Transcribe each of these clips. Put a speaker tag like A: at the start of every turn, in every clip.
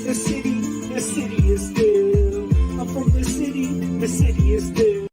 A: The city is still. I'm from the city is still.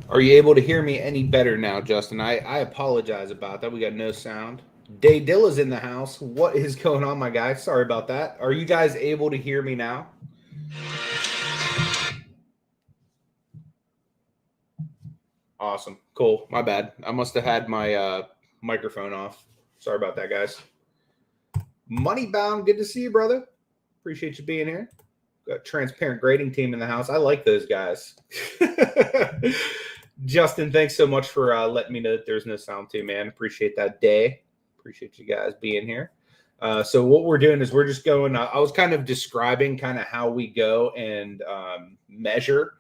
B: Are you able to hear me any better now, Justin? I apologize about that. We got no sound. Day Dilla's in the house. What is going on, my guy? Sorry about that. Are you guys able to hear me now? Awesome. Cool. My bad. I must have had my microphone off. Sorry about that, guys. Moneybound, good to see you, brother. Appreciate you being here. Got transparent grading team in the house. I like those guys. Justin, thanks so much for letting me know that there's no sound too, man. Appreciate that day. Appreciate you guys being here. So what we're doing is we're just going. I was kind of describing kind of how we go and measure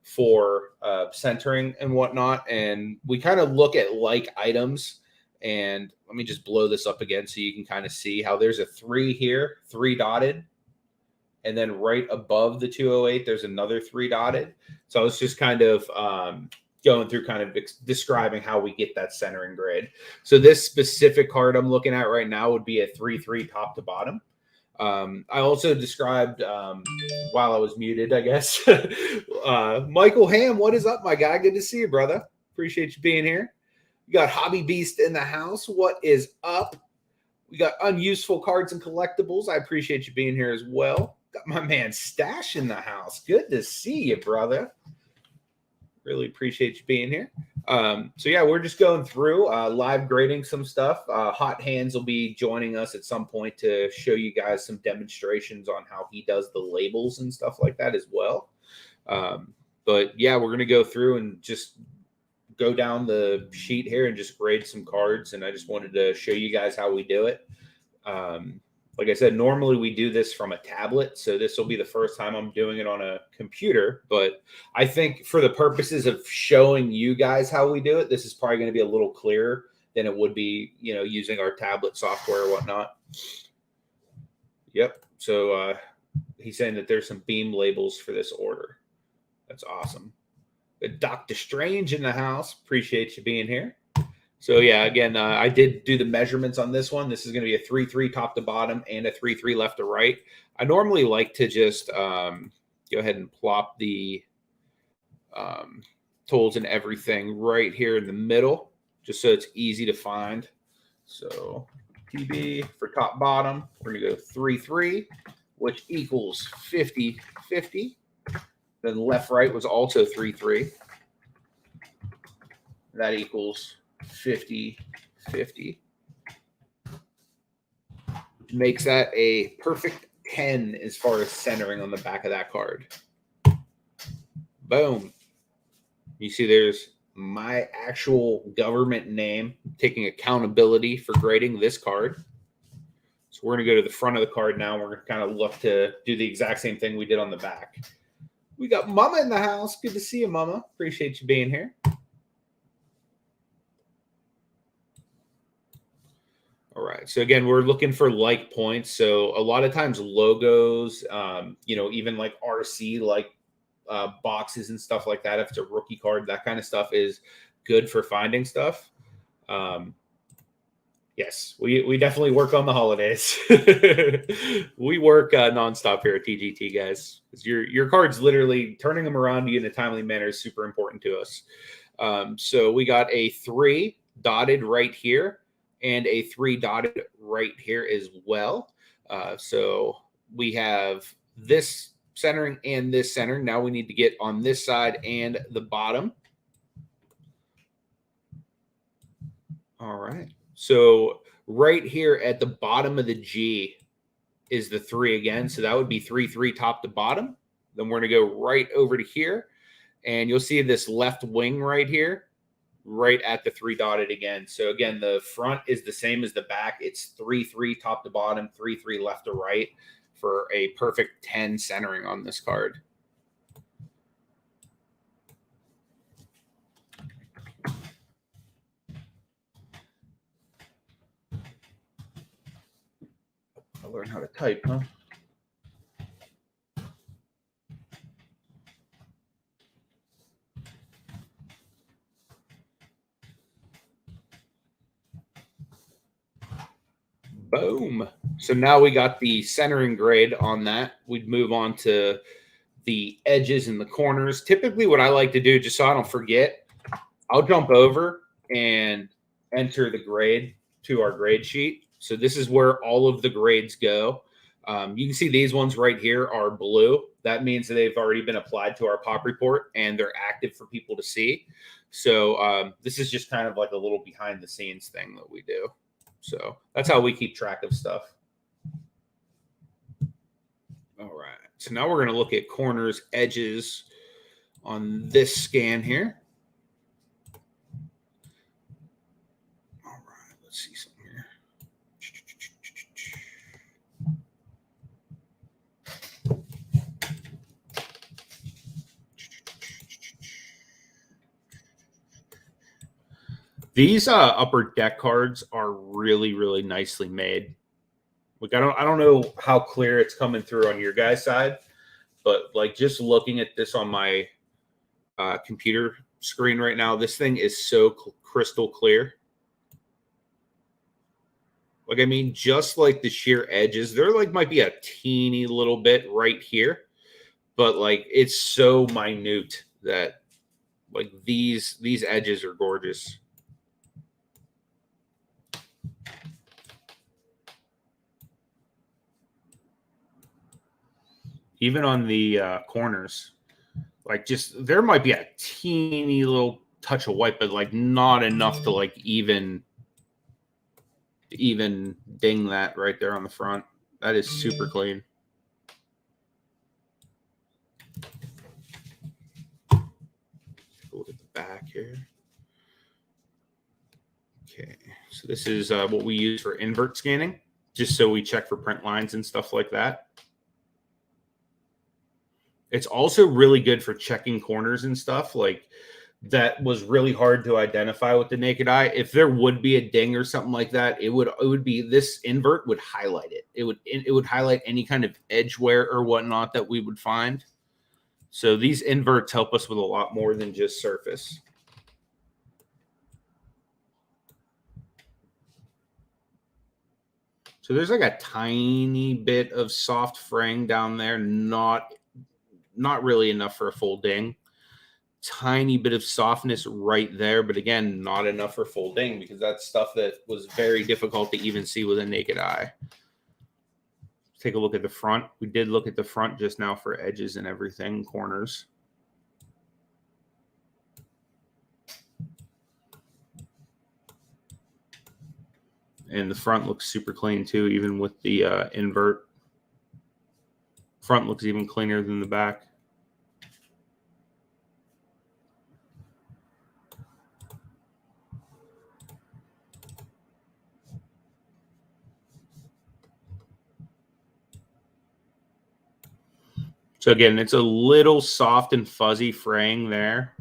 B: for centering and whatnot, and we kind of look at like items. And let me just blow this up again so you can kind of see how there's a 3 here, 3 dotted, and then right above the 208 there's another 3 dotted. So I was just kind of going through kind of describing how we get that centering grade. So this specific card I'm looking at right now would be a 3-3 top to bottom. I also described while I was muted, I guess. Michael Ham, what is up, my guy? Good to see you, brother. Appreciate you being here. You got Hobby Beast in the house. What is up? We got unuseful cards and collectibles. I appreciate you being here as well. Got my man Stash in the house. Good to see you, brother. Really appreciate you being here. So yeah, we're just going through live grading some stuff. Hot Hands will be joining us at some point to show you guys some demonstrations on how he does the labels and stuff like that as well. But yeah, we're going to go through and just go down the sheet here and just grade some cards, and I just wanted to show you guys how we do it. Like I said, normally we do this from a tablet, so this will be the first time I'm doing it on a computer. But I think for the purposes of showing you guys how we do it, this is probably going to be a little clearer than it would be, you know, using our tablet software or whatnot. Yep. So he's saying that there's some beam labels for this order. That's awesome. Dr. Strange in the house. Appreciate you being here. So yeah, again, I did do the measurements on this one. This is going to be a 3-3 top to bottom and a 3-3 left to right. I normally like to just go ahead and plop the tools and everything right here in the middle, just so it's easy to find. So TB for top bottom, we're going to go 3-3, which equals 50-50. Then left right was also 3-3. That equals 50-50. Makes that a perfect 10 as far as centering on the back of that card. Boom. You see there's my actual government name, taking accountability for grading this card. So we're going to go to the front of the card now. We're going to kind of look to do the exact same thing we did on the back. We got Mama in the house. Good to see you, Mama. Appreciate you being here. All right. So again, we're looking for like points. So a lot of times logos, you know, even like RC, like boxes and stuff like that. If it's a rookie card, that kind of stuff is good for finding stuff. Yes, we definitely work on the holidays. We work nonstop here at TGT, guys. Your cards, literally turning them around to you in a timely manner is super important to us. So we got a 3 dotted right here and a 3 dotted right here as well. So we have this centering and this center. Now we need to get on this side and the bottom. All right. So right here at the bottom of the G is the 3 again. So that would be 3-3 top to bottom. Then we're going to go right over to here. And you'll see this left wing right here, right at the 3 dotted again. So again, the front is the same as the back. It's 3-3 top to bottom, 3-3 left to right for a perfect 10 centering on this card. I'll learn how to type, huh? Boom. So now we got the centering grade on that. We'd move on to the edges and the corners. Typically what I like to do, just so I don't forget, I'll jump over and enter the grade to our grade sheet. So this is where all of the grades go. You can see these ones right here are blue. That means that they've already been applied to our pop report and they're active for people to see. So this is just kind of like a little behind the scenes thing that we do. So that's how we keep track of stuff. All right. So now we're going to look at corners, edges on this scan here. All right. Let's see something here. These upper deck cards are really, really nicely made. Like I don't know how clear it's coming through on your guys' side, but like just looking at this on my computer screen right now, this thing is so crystal clear. Like, I mean, just like the sheer edges, there like might be a teeny little bit right here, but like it's so minute that like these edges are gorgeous. Even on the corners, like just there might be a teeny little touch of white, but like not enough to like even ding that right there on the front. That is super clean. Look at the back here. So this is what we use for invert scanning, just so we check for print lines and stuff like that. It's also really good for checking corners and stuff. Like, that was really hard to identify with the naked eye. If there would be a ding or something like that, it would be, this invert would highlight it. It would highlight any kind of edge wear or whatnot that we would find. So these inverts help us with a lot more than just surface. So there's like a tiny bit of soft fraying down there, not really enough for a full ding. Tiny bit of softness right there, but again, not enough for full ding, because that's stuff that was very difficult to even see with a naked eye. Take a look at the front. We did look at the front just now for edges and everything, corners. And the front looks super clean too, even with the invert. Front looks even cleaner than the back. So again, it's a little soft and fuzzy fraying there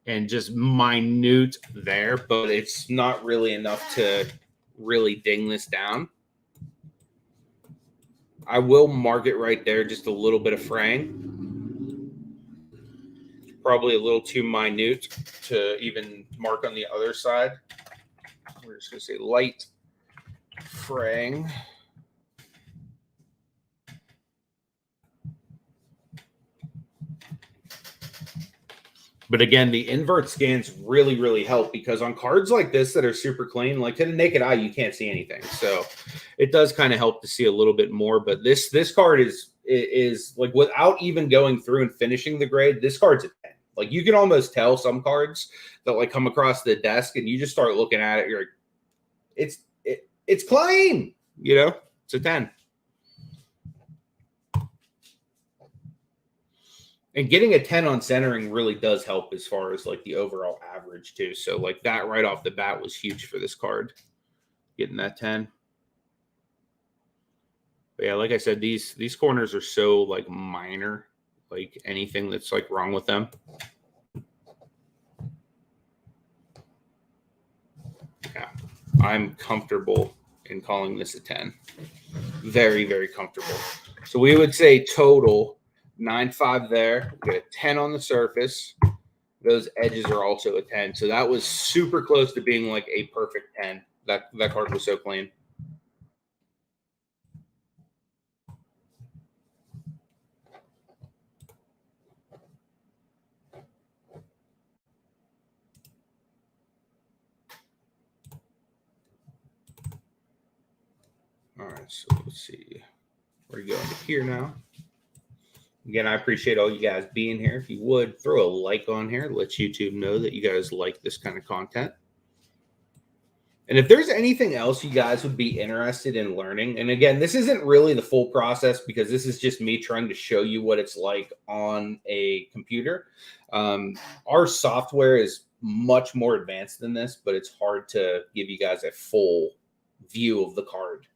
B: and just minute there, but it's not really enough to really ding this down. I will mark it right there, just a little bit of fraying. Probably a little too minute to even mark on the other side. We're just going to say light fraying. But again, the invert scans really, really help, because on cards like this that are super clean, like to the naked eye, you can't see anything. So it does kind of help to see a little bit more. But this card is like, without even going through and finishing the grade, this card's a 10. Like, you can almost tell some cards that like come across the desk and you just start looking at it, you're like, it's clean, you know, it's a 10. And getting a 10 on centering really does help as far as like the overall average too. So like that right off the bat was huge for this card, getting that 10. But yeah, like I said, these corners are so like minor, like anything that's like wrong with them. Yeah, I'm comfortable in calling this a 10. Very, very comfortable. So we would say total 9.5 there. We got a 10 on the surface. Those edges are also a 10. So that was super close to being like a perfect 10. That card was so clean. All right, so let's see. We're going to here now. Again, I appreciate all you guys being here. If you would, throw a like on here. Let YouTube know that you guys like this kind of content. And if there's anything else you guys would be interested in learning, and again, this isn't really the full process, because this is just me trying to show you what it's like on a computer. Our software is much more advanced than this, but it's hard to give you guys a full view of the card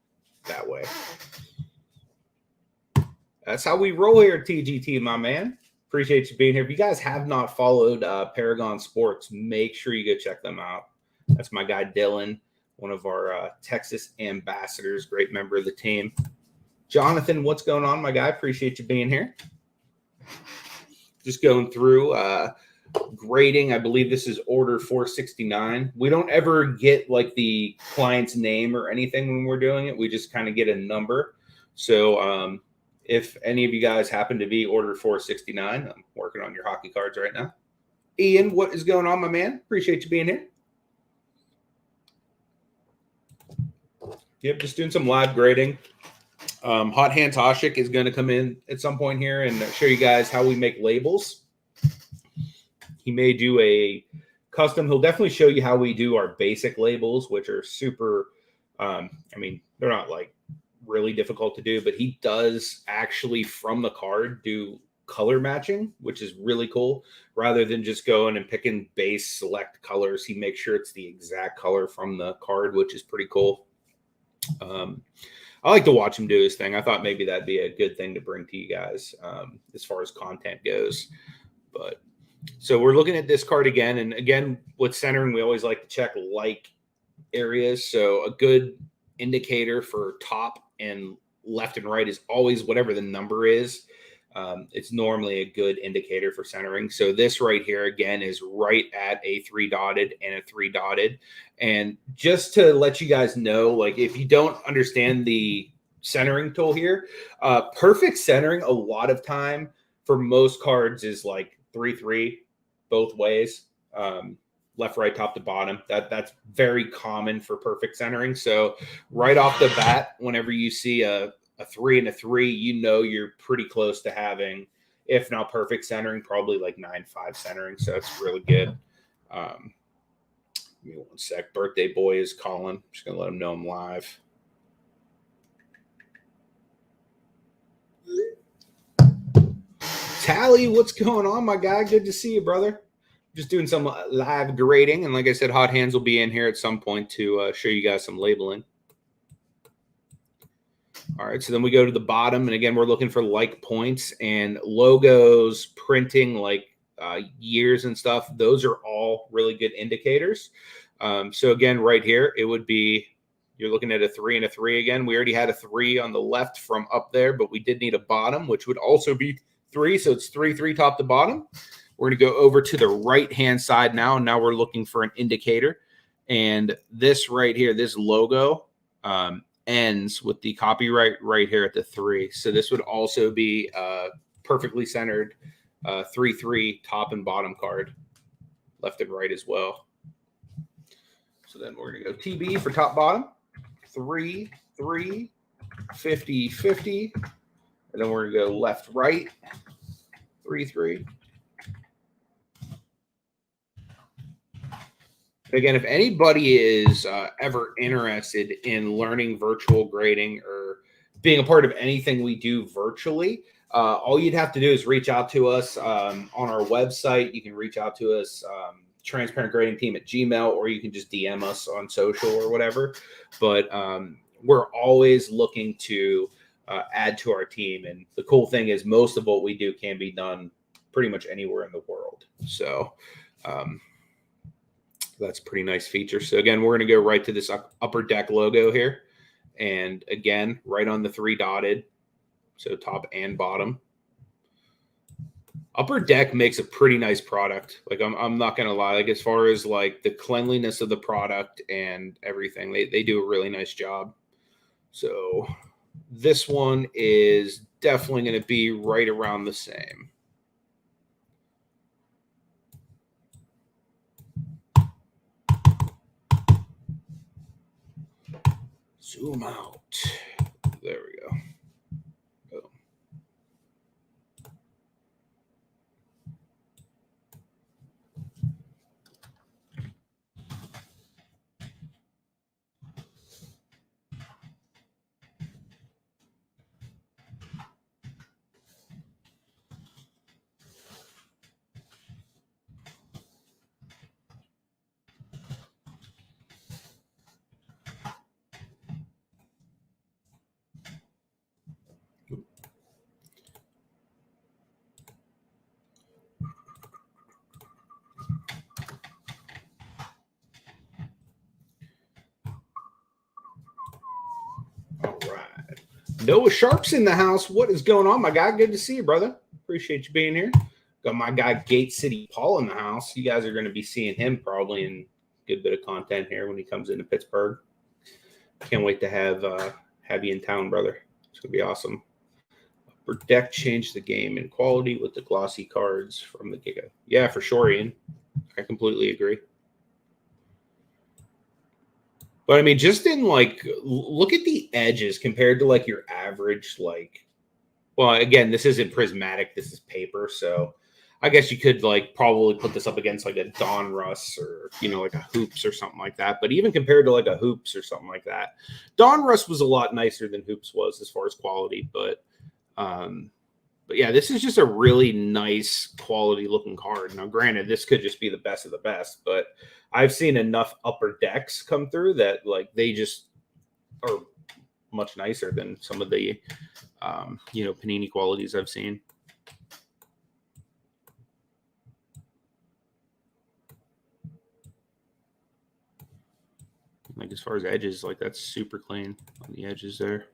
B: that way. That's how we roll here at TGT, my man. Appreciate you being here. If you guys have not followed Paragon Sports, make sure you go check them out. That's my guy, Dylan, one of our Texas ambassadors, great member of the team. Jonathan, what's going on, my guy? Appreciate you being here. Just going through grading. I believe this is order 469. We don't ever get like the client's name or anything when we're doing it. We just kind of get a number. So if any of you guys happen to be order 469, I'm working on your hockey cards right now. Ian, what is going on, my man? Appreciate you being here. Yep, just doing some live grading. Hot Hand Toshik is going to come in at some point here and show you guys how we make labels. He may do a custom. He'll definitely show you how we do our basic labels, which are super, I mean, they're not like really difficult to do, but he does actually from the card do color matching, which is really cool. Rather than just going and picking base select colors, he makes sure it's the exact color from the card, which is pretty cool. I like to watch him do his thing. I thought maybe that'd be a good thing to bring to you guys as far as content goes. But so we're looking at this card again. And again, with centering, we always like to check like areas. So a good indicator for top and left and right is always whatever the number is. It's normally a good indicator for centering. So this right here, again, is right at a 3 dotted and a 3 dotted. And just to let you guys know, like if you don't understand the centering tool here, perfect centering a lot of time for most cards is like 3-3 both ways. Left, right, top to bottom. That's very common for perfect centering. So right off the bat, whenever you see a 3 and a 3, you know you're pretty close to having, if not perfect centering, probably like 9-5 centering. So it's really good. Give me one sec. Birthday boy is calling. I'm just gonna let him know I'm live. Tally, what's going on, my guy? Good to see you, brother. Just doing some live grading, and like I said, Hot Hands will be in here at some point to show you guys some labeling. All right, so then we go to the bottom, and again, we're looking for like points and logos, printing, like years and stuff. Those are all really good indicators. So again, right here, it would be, you're looking at a 3 and a 3 again. We already had a 3 on the left from up there, but we did need a bottom, which would also be 3. So it's 3-3 top to bottom. We're going to go over to the right-hand side now, and now we're looking for an indicator. And this right here, this logo, ends with the copyright right here at the 3. So this would also be perfectly centered 3-3 top and bottom card, left and right as well. So then we're going to go TB for top bottom, 3-3, 50-50. And then we're going to go left right, 3-3. Again, if anybody is ever interested in learning virtual grading or being a part of anything we do virtually, all you'd have to do is reach out to us on our website. You can reach out to us, transparentgradingteam@gmail, or you can just DM us on social or whatever. But we're always looking to add to our team. And the cool thing is most of what we do can be done pretty much anywhere in the world. So that's a pretty nice feature. So again, we're going to go right to this upper deck logo here. And again, right on the 3 dotted. So top and bottom. Upper Deck makes a pretty nice product. Like I'm not going to lie. Like as far as like the cleanliness of the product and everything, they do a really nice job. So this one is definitely going to be right around the same. Zoom out. There we go. All right. Noah Sharp's in the house. What is going on, my guy? Good to see you, brother. Appreciate you being here. Got my guy Gate City Paul in the house. You guys are going to be seeing him probably in a good bit of content here when he comes into Pittsburgh. Can't wait to have you in town, brother. It's going to be awesome. Upper Deck changed the game in quality with the glossy cards from the Giga. Yeah, for sure, Ian. I completely agree. But I mean, just in like, look at the edges compared to like your average, like, well, again, this isn't prismatic, this is paper. So I guess you could like probably put this up against like a Donruss or, you know, like a Hoops or something like that. But even compared to like a Hoops or something like that, Donruss was a lot nicer than Hoops was as far as quality. But But yeah, this is just a really nice quality looking card. Now, granted, this could just be the best of the best, but I've seen enough upper decks come through that like they just are much nicer than some of the Panini qualities I've seen. Like as far as edges, like that's super clean on the edges there.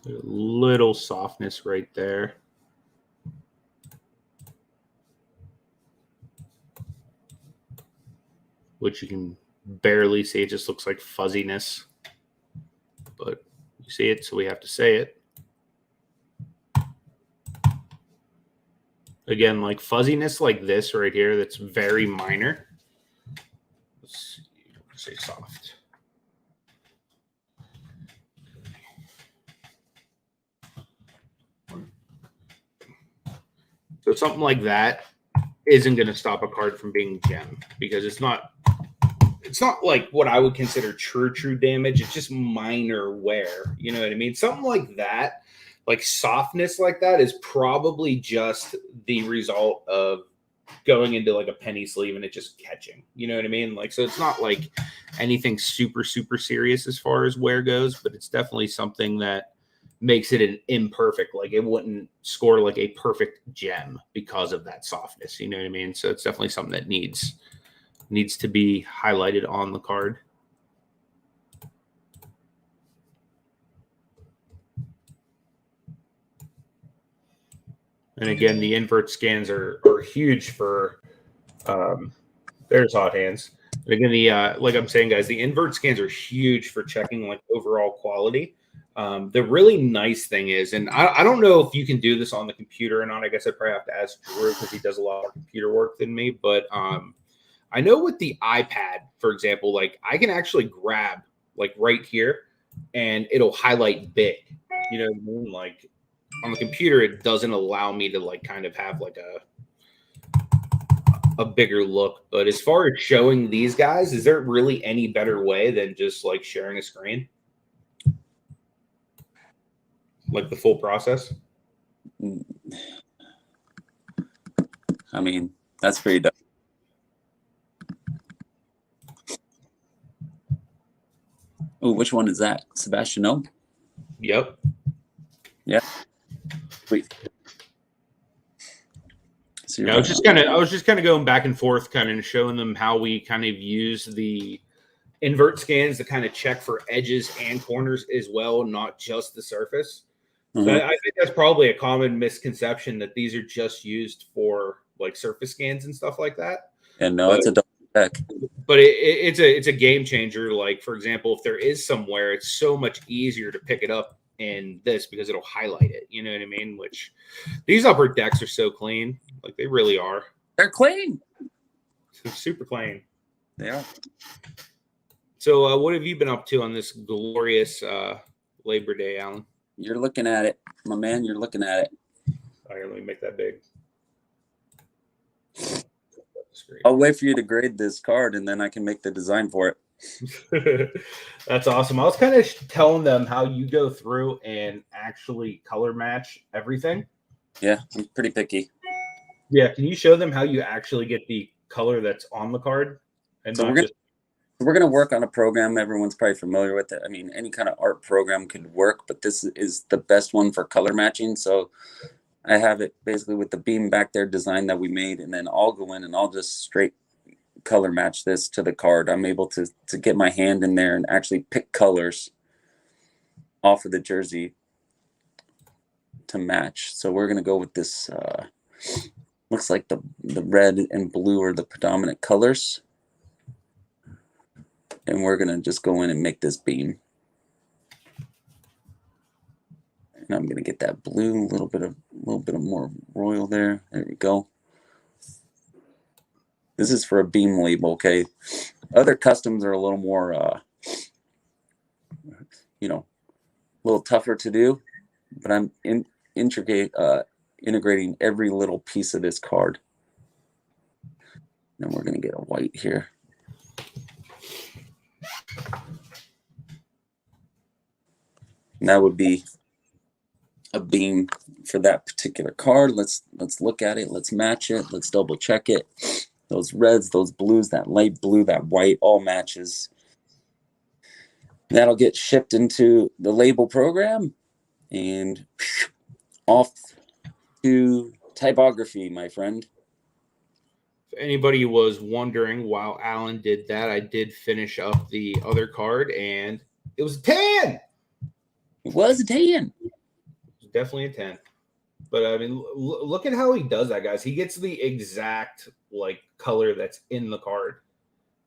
B: A little softness right there. Which you can barely see. It just looks like fuzziness. But you see it, so we have to say it. Again, like fuzziness like this right here, that's very minor. Let's say soft. So something like that isn't going to stop a card from being gem because it's not like what I would consider true damage. It's just minor wear. You know what I mean? Something like that, like softness like that is probably just the result of going into like a penny sleeve and it just catching. You know what I mean? Like, so it's not like anything super serious as far as wear goes, but it's definitely something that makes it an imperfect, like it wouldn't score like a perfect gem because of that softness. You know what I mean? So it's definitely something that needs to be highlighted on the card. And again, the invert scans are huge for there's hot hands. And again, the like I'm saying, guys, the invert scans are huge for checking like overall quality. The really nice thing is, and I don't know if you can do this on the computer or not. I guess I probably have to ask Drew because he does a lot more computer work than me. But I know with the iPad, for example, like I can actually grab like right here and it'll highlight big. You know what I mean? Like on the computer, it doesn't allow me to like kind of have like a bigger look. But as far as showing these guys, is there really any better way than just like sharing a screen? Like the full process?
C: I mean, that's pretty dope. Oh, which one is that? Sebastian O?
B: Yep.
C: Yeah. Wait. So
B: yeah, I was just kind of going back and forth, kind of showing them how we kind of use the invert scans to kind of check for edges and corners as well, not just the surface. So I think that's probably a common misconception that these are just used for like surface scans and stuff like that.
C: And no, it's a double check.
B: But it's a game changer. Like for example, if there is somewhere, it's so much easier to pick it up in this because it'll highlight it. You know what I mean? Which these upper decks are so clean, like they really are.
C: They're clean.
B: They're super clean.
C: They are.
B: So what have you been up to on this glorious Labor Day, Alan?
C: You're looking at it, my man. You're looking at it.
B: Oh, here, let me make that big.
C: I'll wait for you to grade this card, and then I can make the design for
B: it. That's awesome. I was kind of telling them how you go through and actually color match everything.
C: Yeah, I'm pretty picky.
B: Yeah, can you show them how you actually get the color that's on the card? And
C: so we're gonna work on a program everyone's probably familiar with it. I mean, any kind of art program could work, but this is the best one for color matching. So I have it basically with the beam back there design that we made, and then I'll go in and I'll just straight color match this to the card. I'm able to get my hand in there and actually pick colors off of the jersey to match. So we're gonna go with this. Looks like the red and blue are the predominant colors. And we're gonna just go in and make this beam. And I'm gonna get that blue, a little bit of more royal there. There we go. This is for a beam label, okay? Other customs are a little more, you know, a little tougher to do, but I'm integrating every little piece of this card. Then we're gonna get a white here. And that would be a beam for that particular card. Let's look at it. Let's match it. Let's double check it. Those reds, those blues, that light blue, that white, all matches. That'll get shipped into the label program and off to typography, my friend.
B: If anybody was wondering, while Alan did that, I did finish up the other card, and it was a 10.
C: It was a 10.
B: It was definitely a 10. But I mean, look at how he does that, guys. He gets the exact like color that's in the card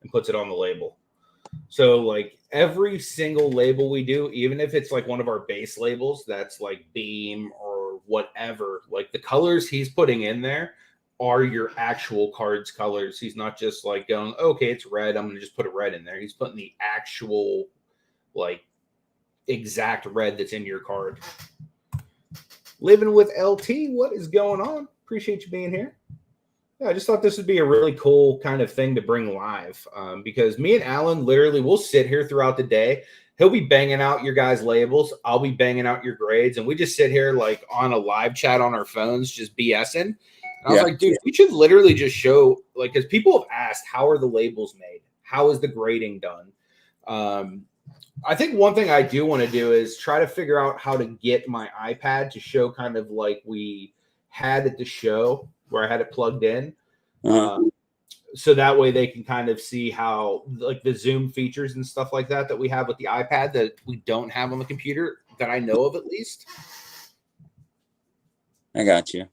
B: and puts it on the label. So like every single label we do, even if it's like one of our base labels that's like beam or whatever, like the colors he's putting in there are your actual card's colors. He's not just like going, okay, it's red, I'm gonna just put a red in there. He's putting the actual like exact red that's in your card. Living with LT, what is going on? Appreciate you being here. Yeah, I just thought this would be a really cool kind of thing to bring live because me and Alan literally will sit here throughout the day. He'll be banging out your guys' labels. I'll be banging out your grades. And we just sit here like on a live chat on our phones, just BSing. And I was like, dude, we should literally just show, like, because people have asked, how are the labels made? How is the grading done? I think one thing I do want to do is try to figure out how to get my iPad to show kind of like we had at the show where I had it plugged in. So that way they can kind of see how like the Zoom features and stuff like that we have with the iPad that we don't have on the computer that I know of at least.
C: I got you.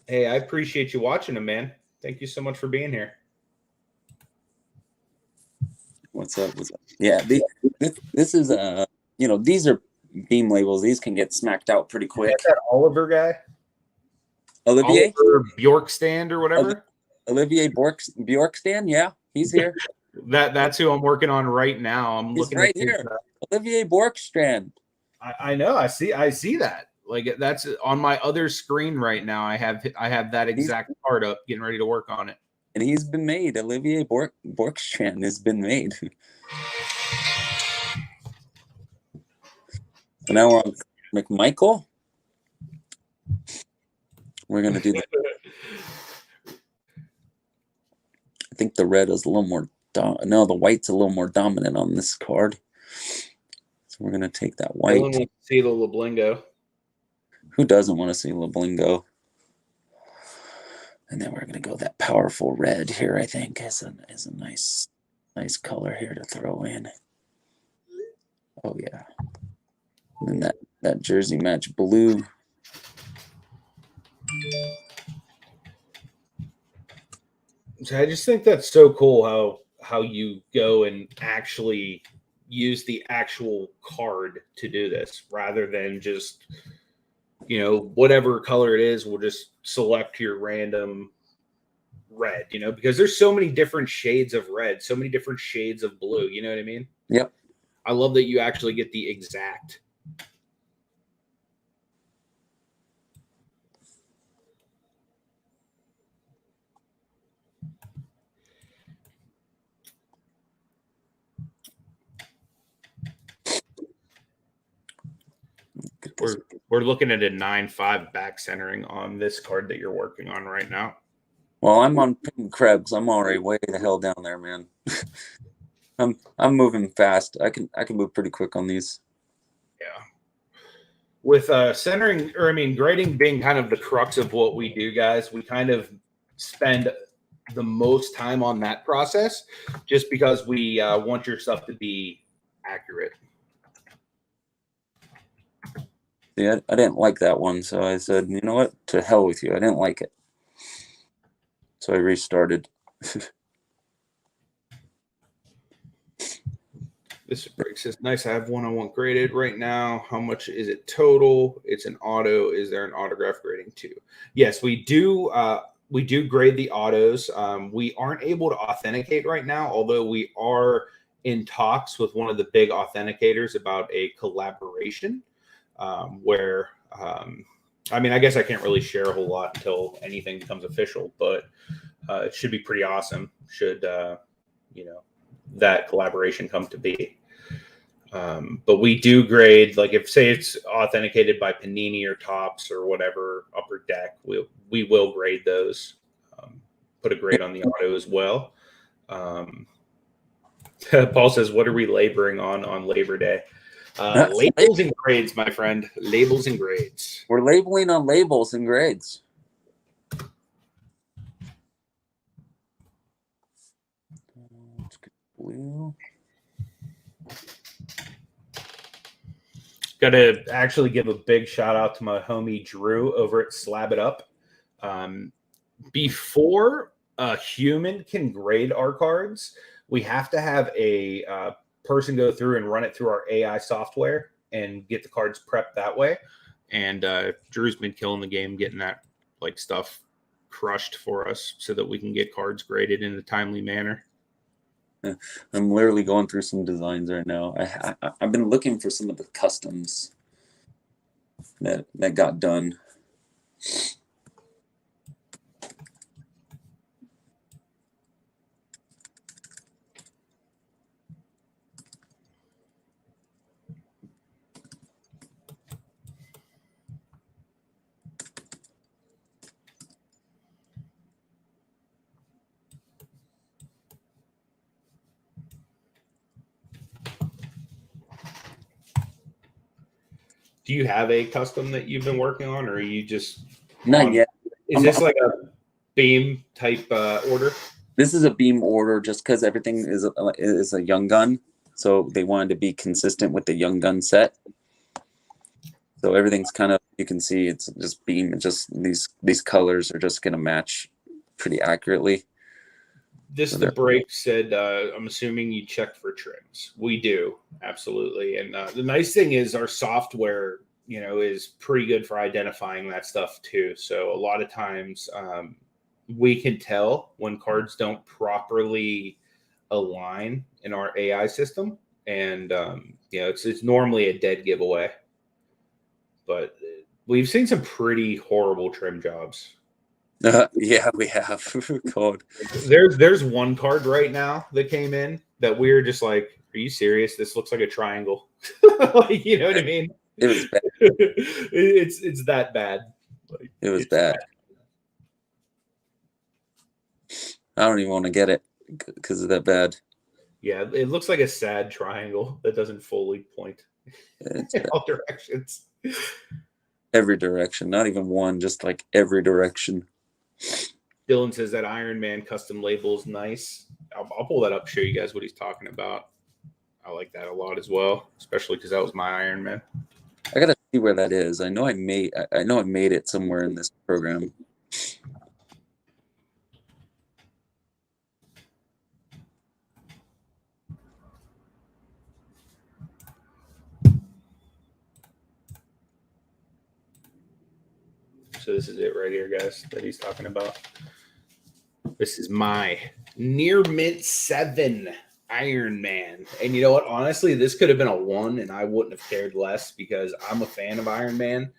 B: Hey, I appreciate you watching them, man. Thank you so much for being here.
C: What's up? What's up? Yeah, this is you know, these are beam labels. These can get smacked out pretty quick.
B: That Oliver guy,
C: Olivier
B: Bjorkstand or whatever.
C: Olivier Bjorkstand, yeah, he's here.
B: That's who I'm working on right now.
C: He's looking right here. Olivier Bjorkstrand.
B: I know. I see that. Like that's on my other screen right now. I have that exact part up, getting ready to work on it.
C: And he's been made. Olivier Bjorkstrand has been made. So now we're on McMichael. We're going to do that. I think the red is a little more, no, the white's a little more dominant on this card. So we're going to take that white.
B: I want to see the Leblingo.
C: Who doesn't want to see Leblingo? And then we're going to go that powerful red here, I think, is a nice color here to throw in. Oh, yeah. And then that jersey match blue.
B: So I just think that's so cool how you go and actually use the actual card to do this rather than just, you know, whatever color it is, we'll just select your random red, you know, because there's so many different shades of red, so many different shades of blue. You know what I mean?
C: Yep.
B: I love that you actually get the exact. We're looking at a 9.5 back centering on this card that you're working on right now.
C: Well, I'm on Pink Krebs. I'm already way the hell down there, man. I'm moving fast. I can move pretty quick on these.
B: Yeah. With centering, or I mean, grading being kind of the crux of what we do, guys, we kind of spend the most time on that process just because we want your stuff to be accurate.
C: Yeah, I didn't like that one, so I said, you know what? To hell with you. I didn't like it. So I restarted.
B: This break says, nice. I have one I want graded right now. How much is it total? It's an auto. Is there an autograph grading too? Yes, we do. We do grade the autos. We aren't able to authenticate right now, although we are in talks with one of the big authenticators about a collaboration where, I mean, I guess I can't really share a whole lot until anything becomes official, but it should be pretty awesome should, you know, that collaboration come to be. But we do grade, like if say it's authenticated by Panini or Topps or whatever Upper Deck, we will grade those. Put a grade on the auto as well. Paul says, "What are we laboring on Labor Day?" Labels and grades, my friend. Labels and grades.
C: We're labeling on labels and grades. Blue.
B: Got to actually give a big shout out to my homie Drew over at Slab It Up. Before a human can grade our cards, we have to have a person go through and run it through our AI software and get the cards prepped that way. And Drew's been killing the game, getting that like stuff crushed for us so that we can get cards graded in a timely manner.
C: I'm literally going through some designs right now. I've been looking for some of the customs that got done.
B: Do you have a custom that you've been working on, or are you just
C: Not yet?
B: Is this like a beam type order?
C: This is a beam order just because everything is a young gun, so they wanted to be consistent with the young gun set. So everything's kind of, you can see it's just beam. It's just these colors are just going to match pretty accurately.
B: This the break said, I'm assuming you checked for trims. We do, absolutely. And the nice thing is our software, you know, is pretty good for identifying that stuff too. So a lot of times we can tell when cards don't properly align in our AI system. And, you know, it's normally a dead giveaway. But we've seen some pretty horrible trim jobs.
C: Yeah, we have. God.
B: There's one card right now that came in that we're just like, are you serious? This looks like a triangle. Like, you know what I mean?
C: It was bad.
B: It's that bad. Like,
C: it was bad. I don't even want to get it because of that bad.
B: Yeah, it looks like a sad triangle that doesn't fully point in all directions.
C: Every direction, not even one, just like every direction.
B: Dylan says that Iron Man custom label is nice. I'll pull that up, show you guys what he's talking about. I like that a lot as well, especially because that was my Iron Man.
C: I gotta see where that is. I know I made it somewhere in this program.
B: So this is it right here, guys, that he's talking about. This is my near mint 7 Iron Man. And you know what? Honestly, this could have been a 1 and I wouldn't have cared less because I'm a fan of Iron Man.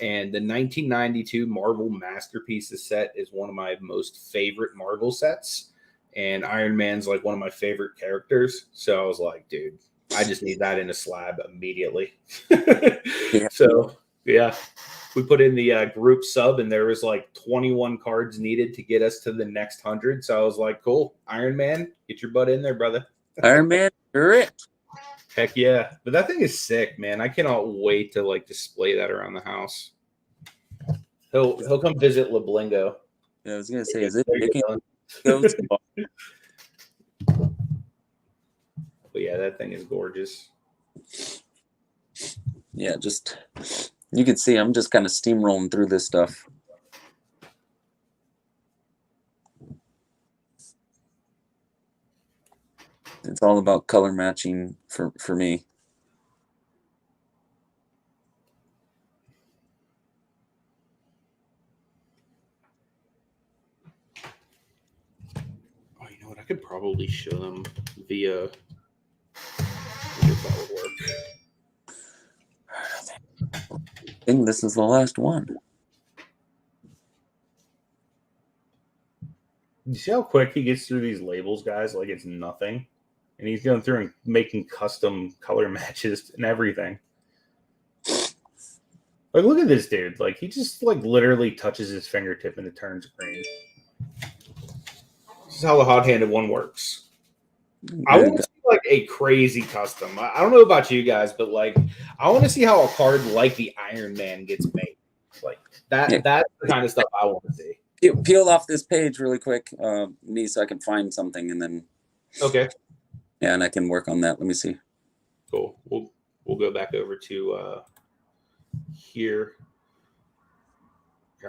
B: And the 1992 Marvel Masterpieces set is one of my most favorite Marvel sets. And Iron Man's like one of my favorite characters. So I was like, dude, I just need that in a slab immediately. Yeah. So, yeah. We put in the group sub and there was like 21 cards needed to get us to the next 100. So I was like, cool, Iron Man, get your butt in there, brother.
C: Iron Man, you're it.
B: Heck yeah. But that thing is sick, man. I cannot wait to like display that around the house. He'll come visit Leblingo.
C: Yeah, I was going to say, is it
B: But yeah, that thing is gorgeous.
C: Yeah, just... You can see I'm just kind of steamrolling through this stuff. It's all about color matching for me.
B: Oh, you know what? I could probably show them via. If that would work.
C: I think this is the last one.
B: You see how quick he gets through these labels, guys? Like it's nothing. And he's going through and making custom color matches and everything. Like, look at this dude. Like, he just, like, literally touches his fingertip and it turns green. This is how the hot-handed one works. I want to see, like, a crazy custom. I don't know about you guys, but, like, I want to see how a card like the Iron Man gets made. Like, that's the kind of stuff I want to see.
C: Peel off this page really quick, me, so I can find something, and then...
B: Okay.
C: Yeah, and I can work on that. Let me see.
B: Cool. We'll go back over to here.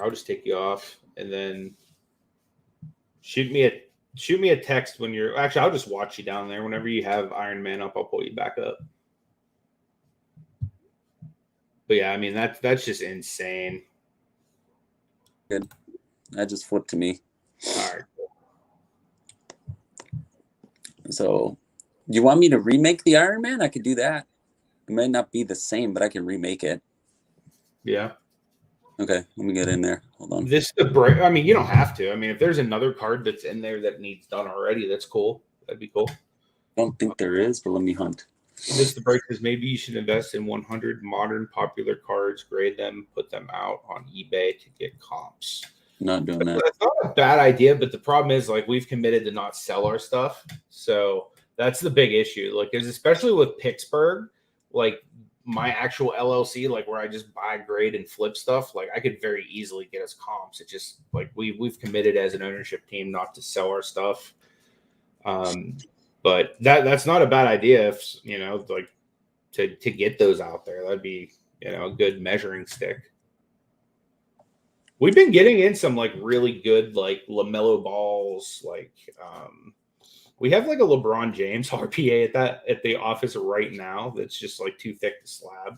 B: I'll just take you off, and then shoot me a text when you're. Actually, I'll just watch you down there. Whenever you have Iron Man up, I'll pull you back up. But yeah, I mean that's just insane.
C: Good. That just flipped to me.
B: All right.
C: So, you want me to remake the Iron Man? I could do that. It might not be the same, but I can remake it.
B: Yeah.
C: Okay, let me get in there. Hold on.
B: I mean, you don't have to. I mean, if there's another card that's in there that needs done already, that's cool. That'd be cool.
C: I don't think there is, but let me hunt.
B: This the break says maybe you should invest in 100 modern popular cards, grade them, put them out on eBay to get comps.
C: Not doing that.
B: That's not a bad idea, but the problem is like we've committed to not sell our stuff, so that's the big issue. Like, there's especially with Pittsburgh, like my actual LLC, like where I just buy, grade, and flip stuff. Like I could very easily get us comps. It's just like we've committed as an ownership team not to sell our stuff. But that's not a bad idea if like to get those out there. That'd be a good measuring stick. We've been getting in some like really good like LaMelo balls. Like we have like a LeBron James RPA at the office right now that's just like too thick to slab.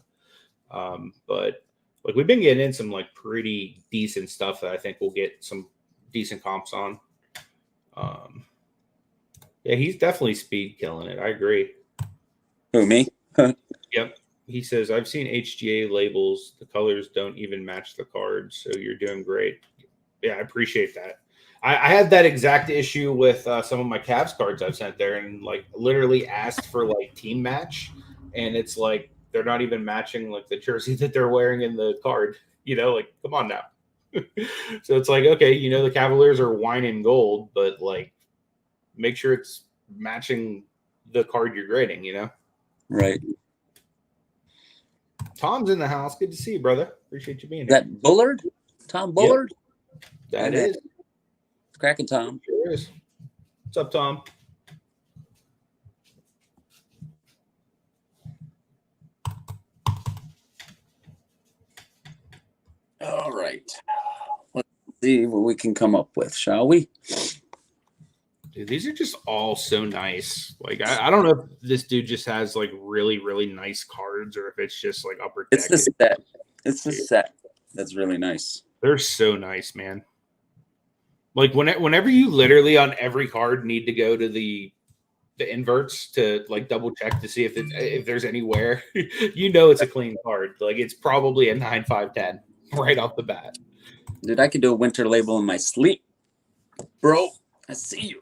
B: But like we've been getting in some like pretty decent stuff that I think we'll get some decent comps on. Yeah, he's definitely speed killing it. I agree.
C: Who, me?
B: Yep. He says, I've seen HGA labels. The colors don't even match the cards, so you're doing great. Yeah, I appreciate that. I had that exact issue with some of my Cavs cards I've sent there and like literally asked for like team match. And it's like they're not even matching like the jersey that they're wearing in the card. Like, come on now. So it's like, okay, the Cavaliers are wine and gold, but like make sure it's matching the card you're grading,
C: Right.
B: Tom's in the house. Good to see you, brother. Appreciate you being here.
C: That Bullard? Tom Bullard?
B: Yep. That is.
C: It's cracking, Tom.
B: Sure is. What's up, Tom?
C: All right. Let's see what we can come up with, shall we?
B: Dude, these are just all so nice. Like, I don't know if this dude just has like really, really nice cards or if it's just like upper deck.
C: It's the set. It's the set. That's really nice.
B: They're so nice, man. Like whenever you literally on every card need to go to the inverts to like double check to see if there's anywhere, it's a clean card. Like it's probably a 9-5-10 right off the bat.
C: Dude, I could do a winter label in my sleep. Bro, I see you.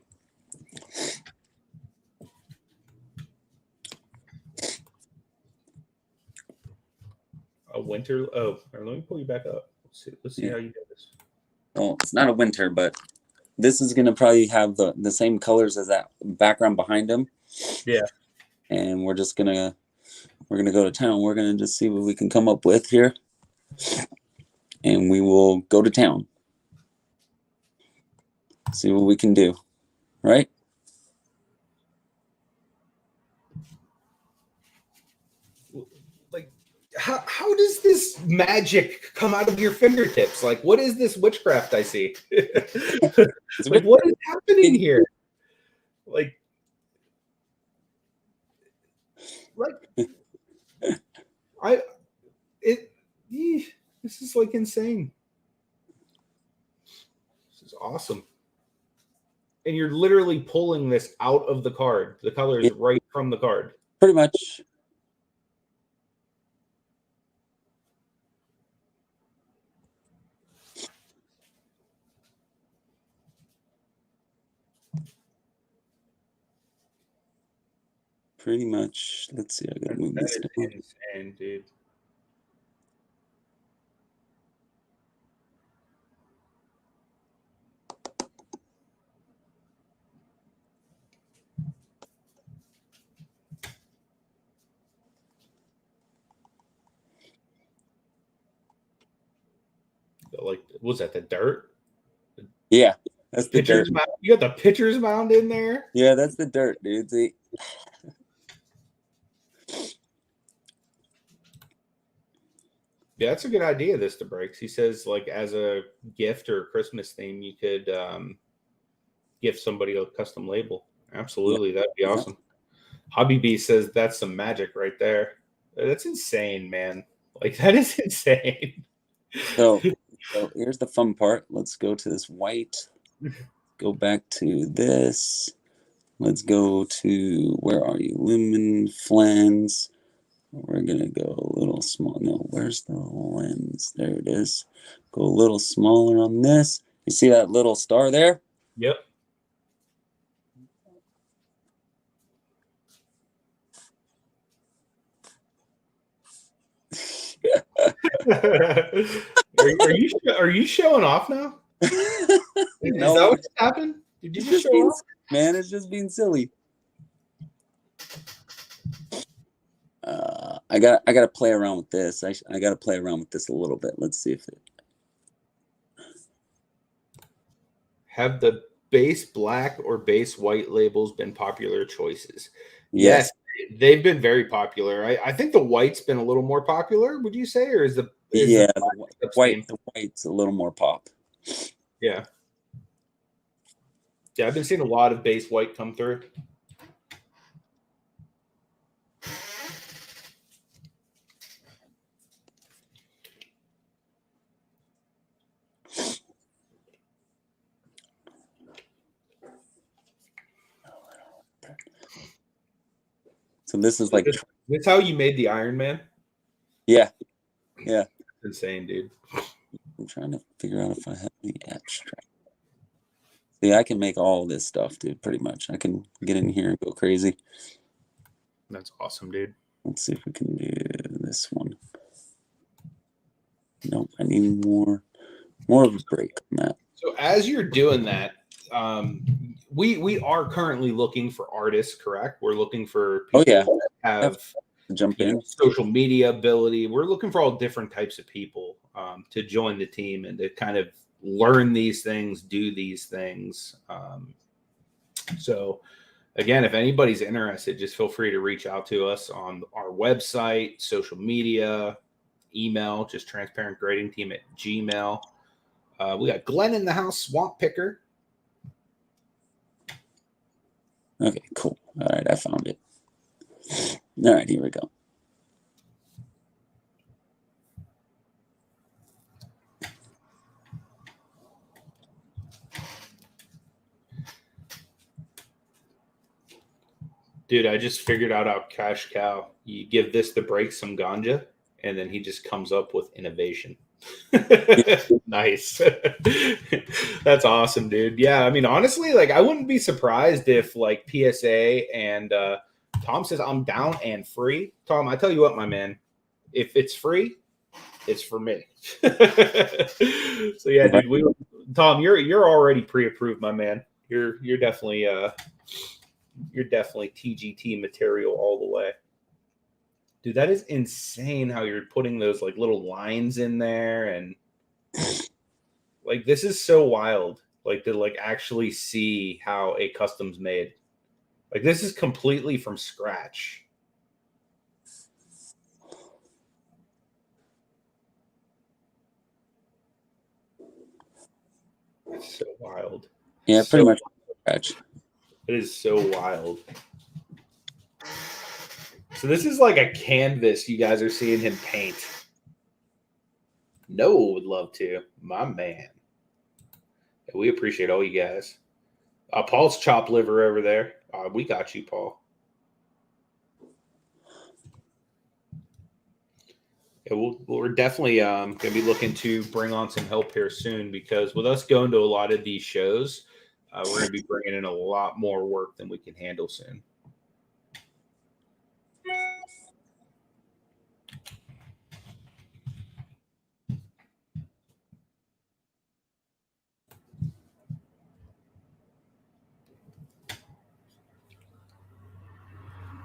B: A winter. Oh, let me pull you back up. Let's see how you do this.
C: Oh, it's not a winter, but this is gonna probably have the same colors as that background behind him.
B: Yeah.
C: And we're gonna go to town. We're gonna just see what we can come up with here, and we will go to town. See what we can do, right?
B: How does this magic come out of your fingertips? Like, what is this witchcraft I see? Like, what is happening here? Like, Like this is like insane. This is awesome. And you're literally pulling this out of the card. The color is right from the card.
C: Pretty much. Pretty much. Let's see. I gotta move
B: That
C: this
B: is
C: down.
B: insane, dude. Like, was that the dirt?
C: Yeah, that's the
B: Pitcher's
C: dirt.
B: mound? You got the pitcher's mound in there?
C: Yeah, that's the dirt, dude. See?
B: Yeah, that's a good idea, this to breaks. He says, like, as a gift or Christmas theme, you could gift somebody a custom label. Absolutely. That'd be awesome. Hobby B says that's some magic right there. That's insane, man. Like, that is insane.
C: So here's the fun part. Let's go to this white. Go back to this. Let's go to, where are you? Lumen Flans. We're going to go a little small. No, where's the lens? There it is. Go a little smaller on this. You see that little star there?
B: Yep. Are you showing off now? Is that what's happened? Did you just show off?
C: Man, it's just being silly. I gotta play around with this. I gotta play around with this a little bit. Let's see if it.
B: Have the base black or base white labels been popular choices?
C: Yes,
B: they've been very popular. I think the white's been a little more popular. Would you say, or is the
C: white's a little more pop.
B: Yeah. Yeah, I've been seeing a lot of base white come through.
C: So this is like.
B: That's how you made the Iron Man?
C: Yeah. Yeah.
B: Insane, dude.
C: I'm trying to figure out if I have the abstract. See, I can make all this stuff, dude, pretty much. I can get in here and go crazy.
B: That's awesome, dude.
C: Let's see if we can do this one. Nope, I need more of a break on that.
B: So as you're doing that, we are currently looking for artists, correct? We're looking for people that have
C: jump in
B: social media ability. We're looking for all different types of people to join the team and to kind of learn these things, do these things. So again, if anybody's interested, just feel free to reach out to us on our website, social media, email, just transparentgradingteam@gmail. We got Glenn in the house, Swamp Picker.
C: Okay, cool. All right, I found it. All right, here we go.
B: Dude, I just figured out how Cash Cow, you give this to break some ganja, and then he just comes up with innovation. Nice. That's awesome, dude. Yeah, I mean, honestly, like I wouldn't be surprised if like PSA and Tom says I'm down and free. Tom, I tell you what, my man, if it's free, it's for me. So yeah, dude, Tom, you're already pre-approved, my man. You're definitely TGT material all the way. Dude, that is insane how you're putting those like little lines in there, and like this is so wild. Like to like actually see how a custom's made. Like this is completely from scratch. It's so wild.
C: Yeah, pretty much from scratch.
B: It is so wild. So this is like a canvas you guys are seeing him paint. Noah would love to. My man. We appreciate all you guys. Paul's chopped liver over there. We got you, Paul. Yeah, we're definitely going to be looking to bring on some help here soon, because with us going to a lot of these shows, we're going to be bringing in a lot more work than we can handle soon.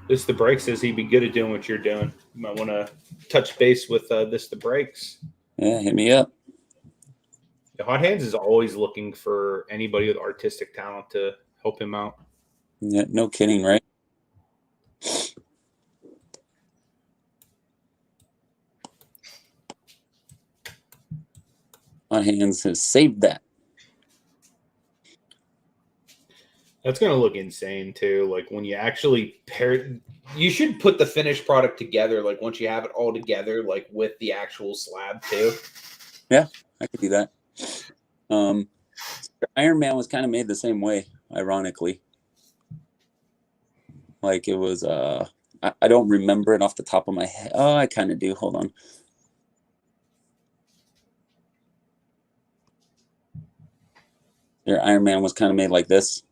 B: This the Break says he'd be good at doing what you're doing. You might want to touch base with this the Breaks.
C: Yeah, hit me up.
B: Hot Hands is always looking for anybody with artistic talent to help him out.
C: Yeah, no kidding, right? Hot Hands has saved that.
B: That's going to look insane too. Like when you actually pair, you should put the finished product together. Like once you have it all together, like with the actual slab too.
C: Yeah, I could do that. Iron Man was kind of made the same way, ironically. Like it was, I don't remember it off the top of my head. Oh, I kind of do. Hold on. Your Iron Man was kind of made like this.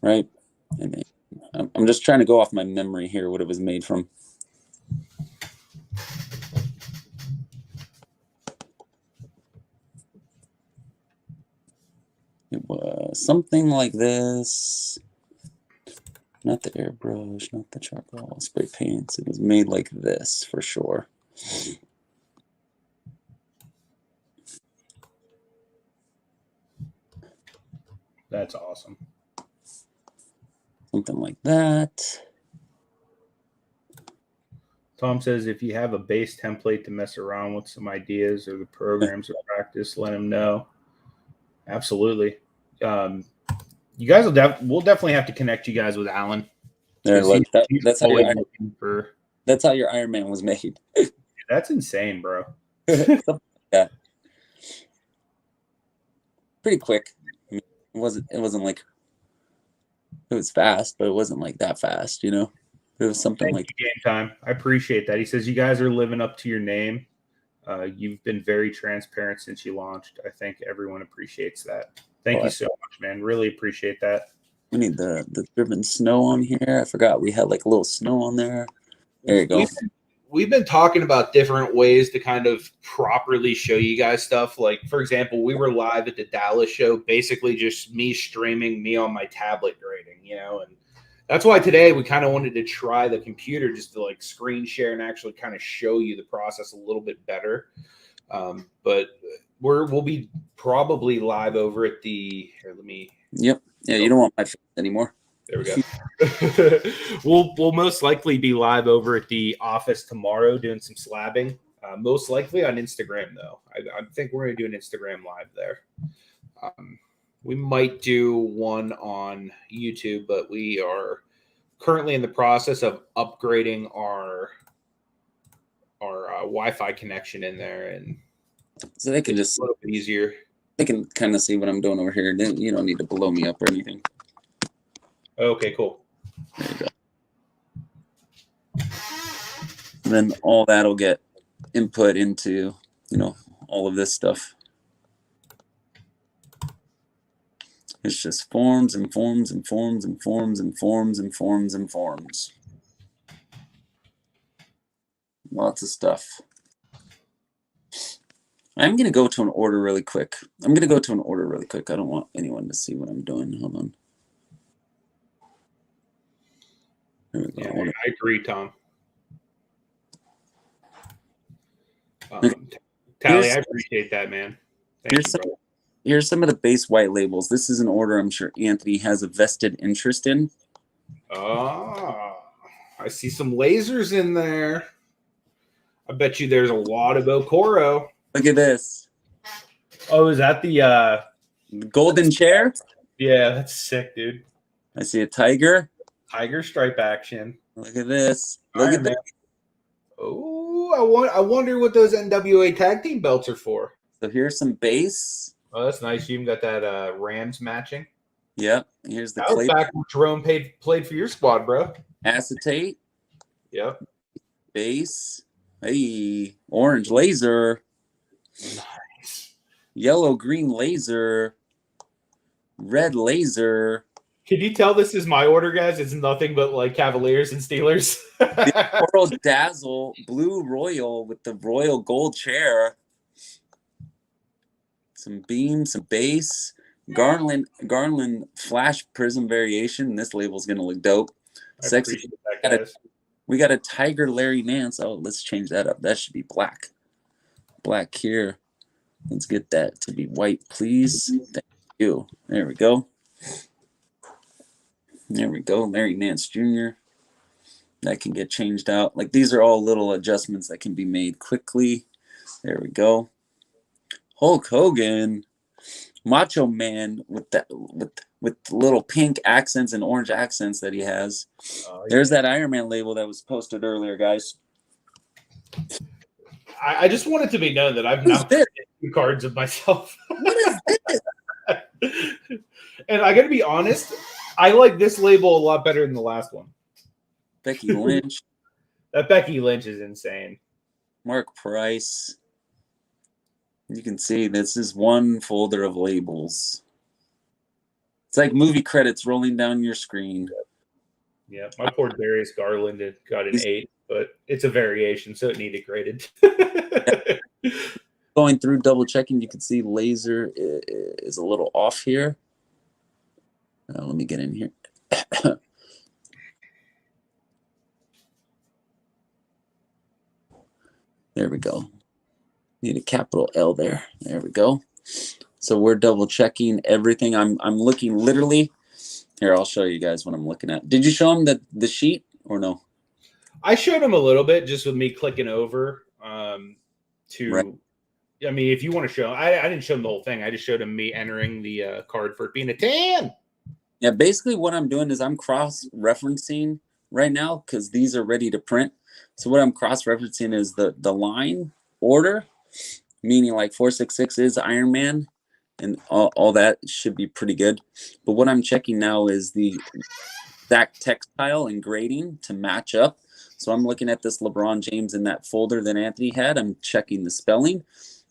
C: Right? And I'm just trying to go off my memory here, what it was made from. It was something like this. Not the airbrush, not the charcoal spray paints. It was made like this for sure.
B: That's awesome.
C: Something like that.
B: Tom says if you have a base template to mess around with some ideas or the programs of practice, let him know. Absolutely. You guys we'll definitely have to connect you guys with Alan.
C: Like that's how your Iron Man was made.
B: That's insane, bro.
C: Yeah. Pretty quick. I mean, it wasn't like it was fast, but it wasn't like that fast, you know. It was something like
B: Game Time. I appreciate that. He says you guys are living up to your name. You've been very transparent since you launched. I think everyone appreciates that. Thank you so much, man. Really appreciate that.
C: We need the driven snow on here. I forgot we had like a little snow on there. There you go.
B: We've been talking about different ways to kind of properly show you guys stuff. Like, for example, we were live at the Dallas show, basically just me streaming me on my tablet grading, you know, and that's why today we kind of wanted to try the computer just to like screen share and actually kind of show you the process a little bit better. But we'll be probably live over at the here. Let me.
C: Yep. Yeah, you don't want my face anymore.
B: There we go. We'll most likely be live over at the office tomorrow doing some slabbing. Most likely on Instagram though. I think we're gonna do an Instagram live there. We might do one on YouTube, but we are currently in the process of upgrading our Wi-Fi connection in there, and
C: so they can just
B: a little bit easier.
C: They can kind of see what I'm doing over here. You don't need to blow me up or anything.
B: Okay, cool.
C: There you go. And then all that'll get input into, you know, all of this stuff. It's just forms and forms and forms and forms and forms and forms and forms. Lots of stuff. I'm going to go to an order really quick. I don't want anyone to see what I'm doing. Hold on. There we go.
B: Yeah, I agree, Tom. Tally, I appreciate that, man.
C: Here's some of the base white labels. This is an order I'm sure Anthony has a vested interest in.
B: I see some lasers in there. I bet you there's a lot of Okoro.
C: Look at this.
B: Oh, is that the
C: Golden chair.
B: yeah, that's sick, dude.
C: I see a tiger.
B: Tiger stripe action.
C: Look at this.
B: All
C: Look
B: right,
C: at
B: man.
C: this.
B: Oh, I wonder what those NWA tag team belts are for.
C: So here's some base.
B: Oh, that's nice. You even got that Rams matching.
C: Yep. Here's the
B: That was
C: clay
B: back when Jerome played for your squad, bro.
C: acetate
B: Yep.
C: base. Hey, orange laser,
B: Nice.
C: yellow green laser, red laser.
B: Can you tell this is my order, guys? It's nothing but like Cavaliers and Steelers.
C: Coral dazzle, blue royal with the royal gold chair. Some beam, some base, Garland flash prism variation. This label's gonna look dope.
B: I
C: Sexy.
B: appreciate that, guys.
C: We got a tiger Larry Nance. Oh, let's change that up. That should be black. Black here. Let's get that to be white, please. Thank you. There we go. There we go. Larry Nance Jr. That can get changed out. Like these are all little adjustments that can be made quickly. There we go. Hulk Hogan, Macho Man with that with little pink accents and orange accents that he has.
B: Oh,
C: There's that Iron Man label that was posted earlier, guys.
B: I just want it to be known that I've
C: What is
B: now
C: this?
B: created 2 cards of myself.
C: What is this?
B: And I got to be honest, I like this label a lot better than the last one.
C: Becky Lynch,
B: That Becky Lynch is insane.
C: Mark Price. You can see this is one folder of labels. It's like movie credits rolling down your screen.
B: Yeah, my poor Darius Garland got an 8, but it's a variation, so it needed graded.
C: Going through, double checking, you can see laser is a little off here. Let me get in here. There we go. Need a capital L there. There we go. So we're double checking everything. I'm looking literally. Here, I'll show you guys what I'm looking at. Did you show them the sheet or no?
B: I showed him a little bit just with me clicking over to.
C: Right.
B: I mean, if you want to show, I didn't show him the whole thing. I just showed him me entering the card for it being a 10.
C: Yeah, basically what I'm doing is I'm cross-referencing right now because these are ready to print. So what I'm cross-referencing is the line order, meaning like 466 is Iron Man, and all that should be pretty good. But what I'm checking now is the exact textile and grading to match up. So I'm looking at this LeBron James in that folder that Anthony had. I'm checking the spelling,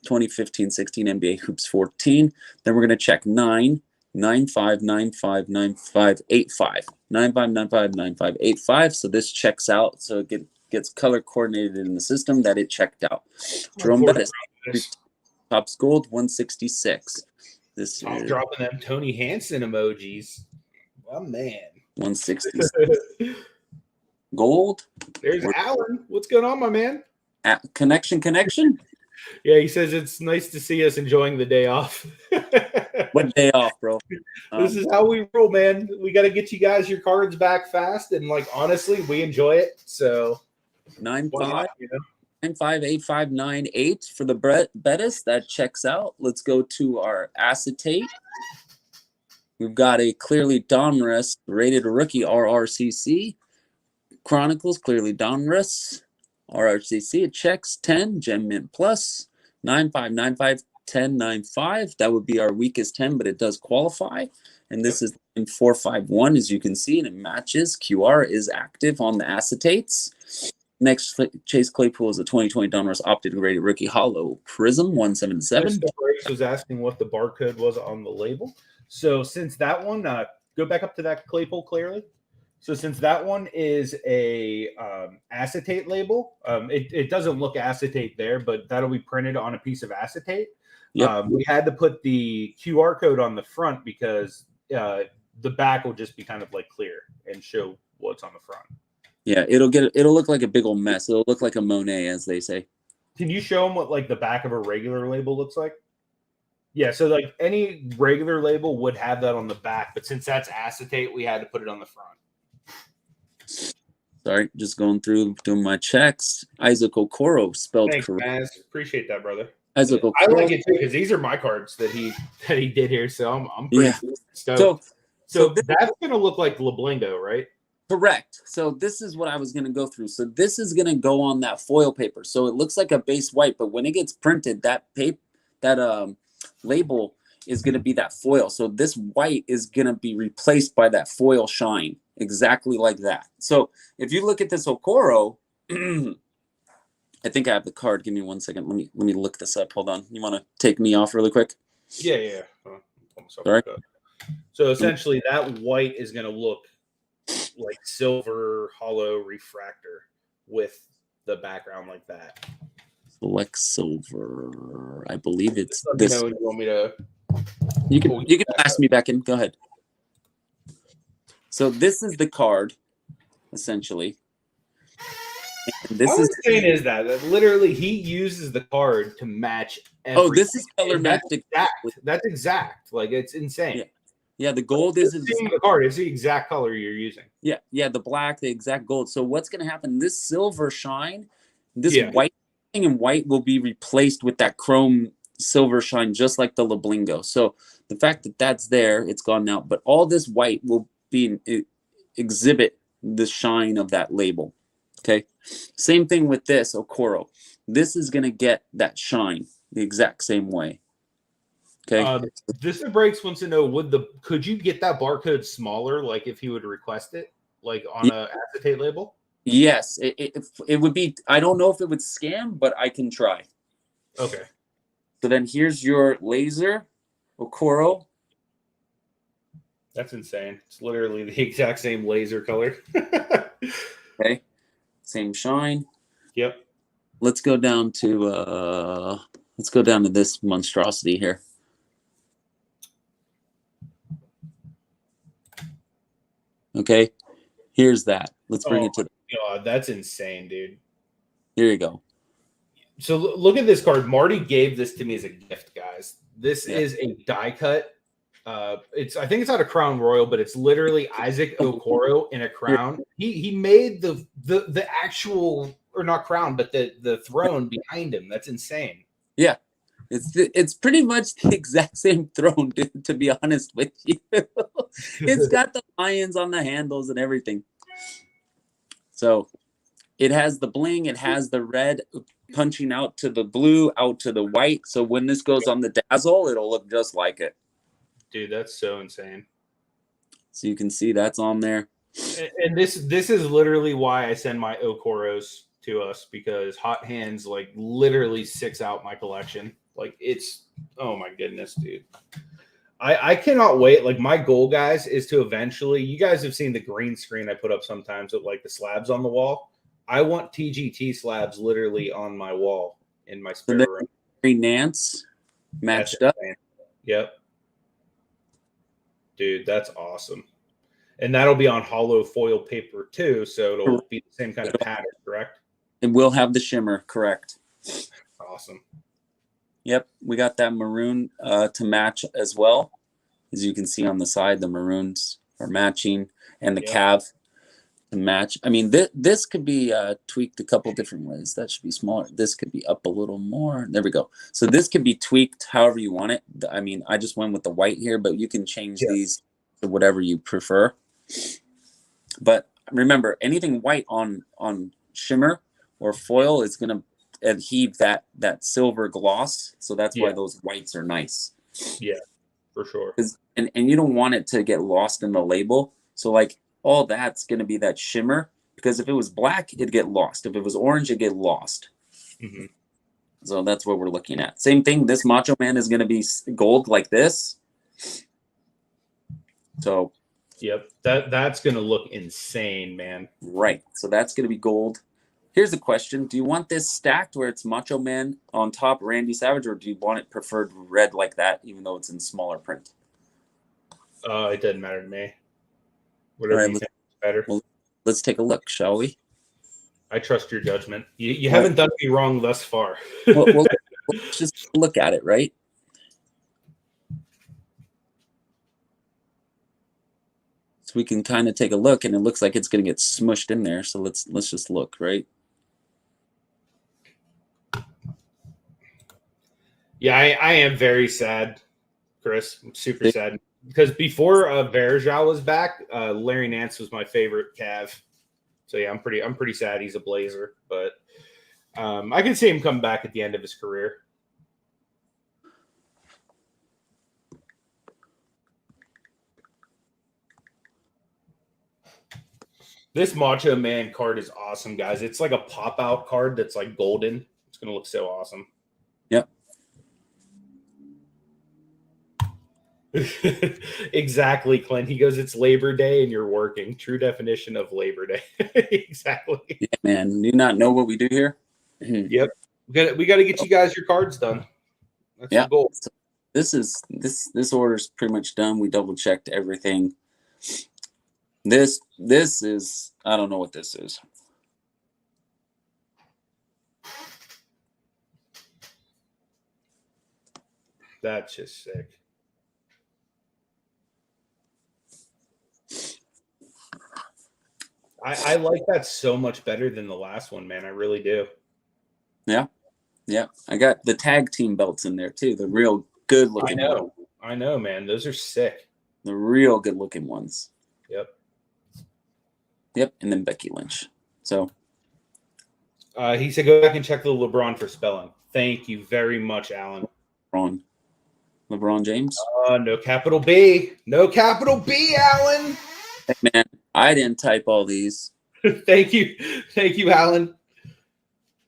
C: 2015-16 NBA Hoops 14. Then we're going to check 9, 95, 95, 95, 85. 95, 95, 95, 85. So this checks out. So it gets color coordinated in the system that it checked out. Jerome Bettis, Topps Gold 166. This
B: I'm
C: is
B: dropping them Tony Hansen emojis. Oh, man.
C: 166. Gold.
B: There's Alan. What's going on, my man?
C: Connection.
B: Yeah, he says it's nice to see us enjoying the day off.
C: What day off, bro?
B: This is how we roll, man. We got to get you guys your cards back fast, and like honestly, we enjoy it. So
C: 95,
B: why not, you know?
C: 958598 for the Bettis. That checks out. Let's go to our acetate. We've got a clearly Donruss rated rookie RRCC. Chronicles clearly Donruss. RRCC, it checks 10. Gem Mint Plus 9595 1095. That would be our weakest 10, but it does qualify. And this is in 451, as you can see, and it matches. QR is active on the acetates. Next, Chase Claypool is a 2020 Donruss opted graded rookie hollow prism 177.
B: Mr. Breaks was asking what the barcode was on the label. So since that one, go back up to that Claypool clearly. So since that one is a acetate label, it doesn't look acetate there, but that'll be printed on a piece of acetate.
C: Yep.
B: We had to put the QR code on the front because the back will just be kind of like clear and show what's on the front.
C: Yeah, it'll look like a big old mess. It'll look like a Monet, as they say.
B: Can you show them what like the back of a regular label looks like? Yeah, so like any regular label would have that on the back, but since that's acetate, we had to put it on the front.
C: Sorry, just going through doing my checks. Isaac Okoro spelled
B: Thanks,
C: correct.
B: man. Appreciate that, brother.
C: Isaac
B: I
C: Okoro.
B: like it too because these are my cards that he did here, so I'm pretty
C: Yeah.
B: stoked. So
C: this-
B: that's gonna look like Leblingo, right?
C: Correct. So this is what I was going to go through. So this is going to go on that foil paper. So it looks like a base white, but when it gets printed, that label is going to be that foil. So this white is going to be replaced by that foil shine, exactly like that. So if you look at this Okoro, I think I have the card. Give me 1 second. Let me look this up. Hold on. You want to take me off really quick?
B: Yeah.
C: Sorry.
B: So essentially, that white is gonna look like silver hollow refractor with the background like that.
C: Select silver. I believe it's
B: Let me
C: this.
B: know when you want me to.
C: You can pass me back in. Go ahead. So this is the card, essentially. And this
B: How
C: is
B: insane is that? That literally he uses the card to match.
C: this is color
B: And
C: matched.
B: that's exact. That's exact. Like it's insane.
C: Yeah. Yeah, the gold is
B: Seeing the card. It's the exact color you're using.
C: yeah, the black, the exact gold. So what's going to happen? This silver shine, this
B: Yeah.
C: white thing in white will be replaced with that chrome silver shine, just like the Leblingo. So the fact that that's there, it's gone now. But all this white will be exhibit the shine of that label. Okay. Same thing with this Okoro. This is going to get that shine the exact same way. Okay.
B: Distant Breaks wants to know: could you get that barcode smaller, like if he would request it, like on a acetate label?
C: Yes, it would be. I don't know if it would scan, but I can try.
B: Okay.
C: So then here's your laser, Okoro.
B: That's insane. It's literally the exact same laser color.
C: Okay, same shine.
B: Yep.
C: Let's go down to this monstrosity here. Okay, here's that. Let's bring it to.
B: God, that's insane, dude.
C: Here you go.
B: So look at this card. Marty gave this to me as a gift, guys. This
C: Yeah.
B: is a die cut. I think it's out of Crown Royal, but it's literally Isaac Okoro in a crown. He made the actual, or not crown, but the throne behind him. That's insane.
C: Yeah, it's pretty much the exact same throne, dude, to be honest with you. It's got the lions on the handles and everything. So it has the bling, it has the red punching out to the blue, out to the white. So when this goes on the dazzle, it'll look just like it.
B: Dude, that's so insane.
C: So you can see that's on there.
B: And this is literally why I send my Okoros to us, because Hot Hands like literally six out my collection. Like it's, oh my goodness, dude. I cannot wait. Like my goal, guys, is to eventually, you guys have seen the green screen I put up sometimes with like the slabs on the wall. I want TGT slabs literally on my wall in my spare room.
C: Green Nance matched up.
B: Yep. Dude, that's awesome. And that'll be on hollow foil paper too, so it'll be the same kind of pattern, correct?
C: It will have the shimmer, correct.
B: Awesome.
C: Yep, we got that maroon to match as well. As you can see on the side, the maroons are matching, and the cav to match. I mean, this could be tweaked a couple different ways. That should be smaller. This could be up a little more. There we go. So this could be tweaked however you want it. I mean, I just went with the white here, but you can change these to whatever you prefer. But remember, anything white on shimmer or foil is going to adhesive that silver gloss. So that's why those whites are nice.
B: Yeah, for sure.
C: And you don't want it to get lost in the label. So like all that's going to be that shimmer, because if it was black, it'd get lost. If it was orange, it'd get lost.
B: Mm-hmm.
C: So that's what we're looking at. Same thing. This Macho Man is going to be gold like this. So.
B: Yep, that's going to look insane, man.
C: Right. So that's going to be gold. Here's the question. Do you want this stacked where it's Macho Man on top, Randy Savage, or do you want it preferred red like that, even though it's in smaller print?
B: It doesn't matter to me. Whatever you think is better.
C: Well, let's take a look, shall we?
B: I trust your judgment. You haven't done me wrong thus far.
C: well, let's just look at it, right? So we can kind of take a look, and it looks like it's going to get smushed in there. So let's just look, right?
B: Yeah, I am very sad, Chris. I'm super sad because before Verjao was back, Larry Nance was my favorite Cav. So yeah, I'm pretty sad he's a Blazer, but I can see him come back at the end of his career. This Macho Man card is awesome, guys. It's like a pop-out card that's like golden. It's going to look so awesome.
C: Yep.
B: Exactly, Clint. He goes, it's Labor Day and you're working. True definition of Labor Day. Exactly.
C: Yeah, man. Do you not know what we do here?
B: Yep. We got to get you guys your cards done. That's the goal.
C: So this order's pretty much done. We double checked everything. This is, I don't know what this is.
B: That's just sick. I like that so much better than the last one, man. I really do.
C: Yeah. Yeah. I got the tag team belts in there too. The real good looking ones.
B: I know, man. Those are sick.
C: The real good looking ones.
B: Yep.
C: Yep. And then Becky Lynch. So
B: he said go back and check the LeBron for spelling. Thank you very much, Alan.
C: LeBron James.
B: No capital B. No capital B, Alan.
C: Hey, man, I didn't type all these.
B: Thank you, Alan.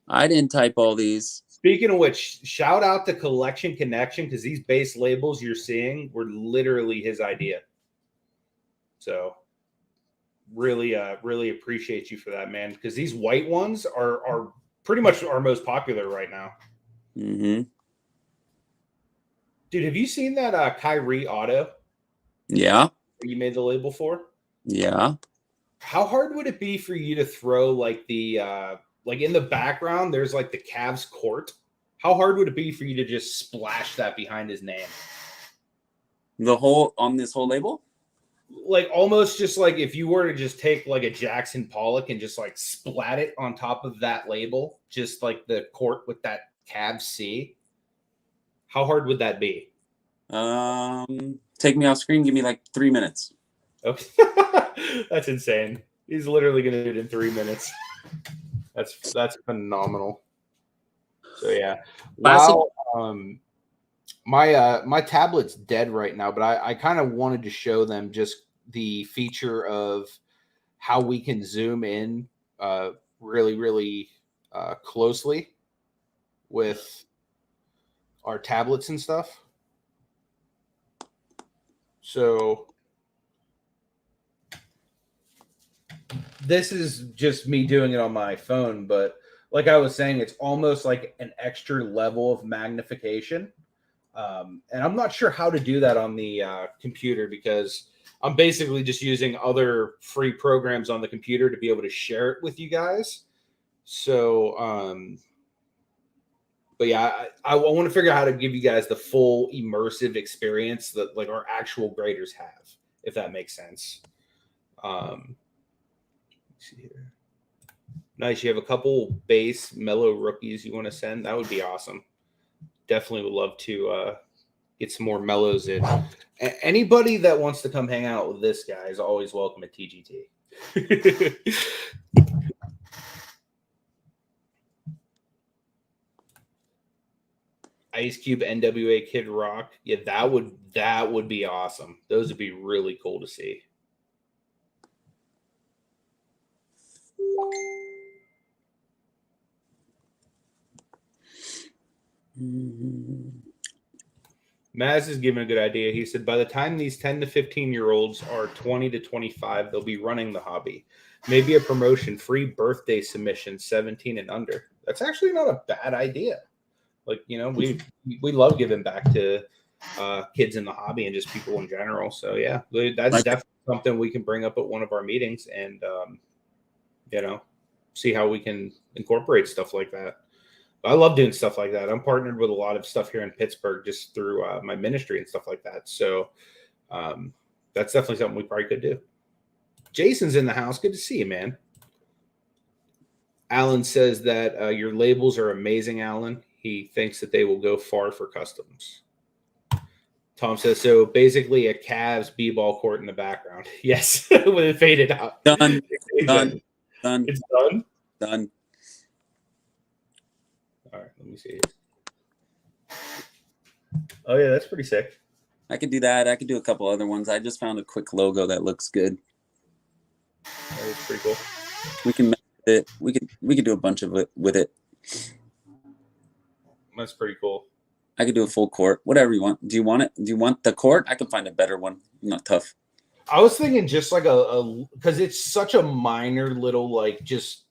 C: I didn't type all these.
B: Speaking of which, shout out to Collection Connection because these base labels you're seeing were literally his idea. So really appreciate you for that, man. Because these white ones are pretty much our most popular right now.
C: Mm-hmm.
B: Dude, have you seen that Kyrie auto?
C: Yeah.
B: You made the label for?
C: Yeah.
B: How hard would it be for you to throw like the like in the background, there's like the Cavs court. How hard would it be for you to just splash that behind his name?
C: The whole on this whole label?
B: Like almost just like if you were to just take like a Jackson Pollock and just like splat it on top of that label, just like the court with that Cavs C. How hard would that be?
C: Take me off screen. Give me like 3 minutes.
B: Okay. That's insane. He's literally going to do it in 3 minutes. That's phenomenal. So yeah. Wow. My tablet's dead right now, but I kind of wanted to show them just the feature of how we can zoom in really closely with our tablets and stuff. So this is just me doing it on my phone, but like I was saying, it's almost like an extra level of magnification. And I'm not sure how to do that on the computer because I'm basically just using other free programs on the computer to be able to share it with you guys. So, but yeah, I want to figure out how to give you guys the full immersive experience that like our actual graders have, if that makes sense. Let's see here. Nice. You have a couple base mellow rookies you want to send? That would be awesome. Definitely would love to get some more mellows in. Anybody that wants to come hang out with this guy is always welcome at TGT. Ice Cube, NWA, Kid Rock. Yeah, that would be awesome. Those would be really cool to see. Maz is giving a good idea. He said, by the time these 10 to 15-year-olds are 20 to 25, they'll be running the hobby. Maybe a promotion, free birthday submission, 17 and under. That's actually not a bad idea. Like, you know, we love giving back to kids in the hobby and just people in general. So, yeah, that's definitely something we can bring up at one of our meetings and, you know, see how we can incorporate stuff like that. I love doing stuff like that. I'm partnered with a lot of stuff here in Pittsburgh just through my ministry and stuff like that. So that's definitely something we probably could do. Jason's in the house. Good to see you, man. Alan says that your labels are amazing, Alan. He thinks that they will go far for customs. Tom says, so basically a Cavs b-ball court in the background. Yes, with it faded out.
C: Done.
B: Exactly.
C: Done.
B: It's done?
C: Done.
B: All right, let me see. Oh, yeah, that's pretty sick.
C: I could do that. I could do a couple other ones. I just found a quick logo that looks good.
B: That was pretty cool.
C: We can it. We could do a bunch of it with it.
B: That's pretty cool.
C: I could do a full court, whatever you want. Do you want it? Do you want the court? I can find a better one. Not tough.
B: I was thinking just like a because it's such a minor little like just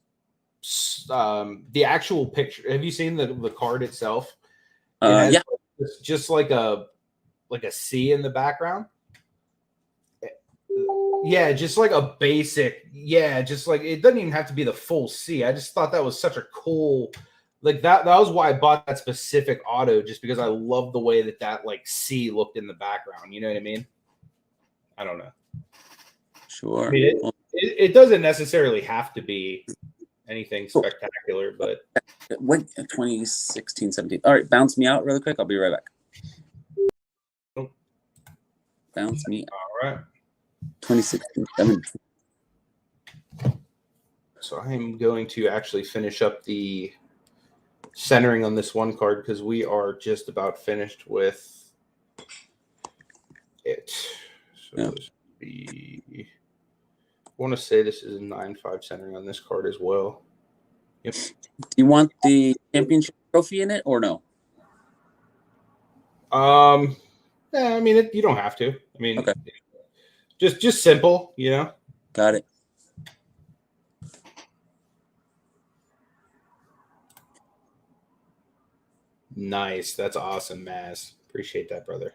B: the actual picture. Have you seen the card itself?
C: Yeah.
B: It's just like a C in the background. Yeah, just like a basic. Yeah, just like it doesn't even have to be the full C. I just thought that was such a cool. Like that was why I bought that specific auto, just because I love the way that like C looked in the background. You know what I mean? I don't know.
C: Sure.
B: I mean, it doesn't necessarily have to be anything spectacular, but
C: wait, 2016, 17. All right, bounce me out really quick. I'll be right back. Bounce me out.
B: All right.
C: 2016, 17.
B: So I am going to actually finish up the centering on this one card because we are just about finished with it. So
C: Yeah.
B: this would be, I want to say this is a 9-5 centering on this card as well. Yep.
C: Do you want the championship trophy in it or no?
B: Yeah, I mean, you don't have to. I mean,
C: okay.
B: Just simple, you know.
C: Got it.
B: Nice. That's awesome, Maz. Appreciate that, brother.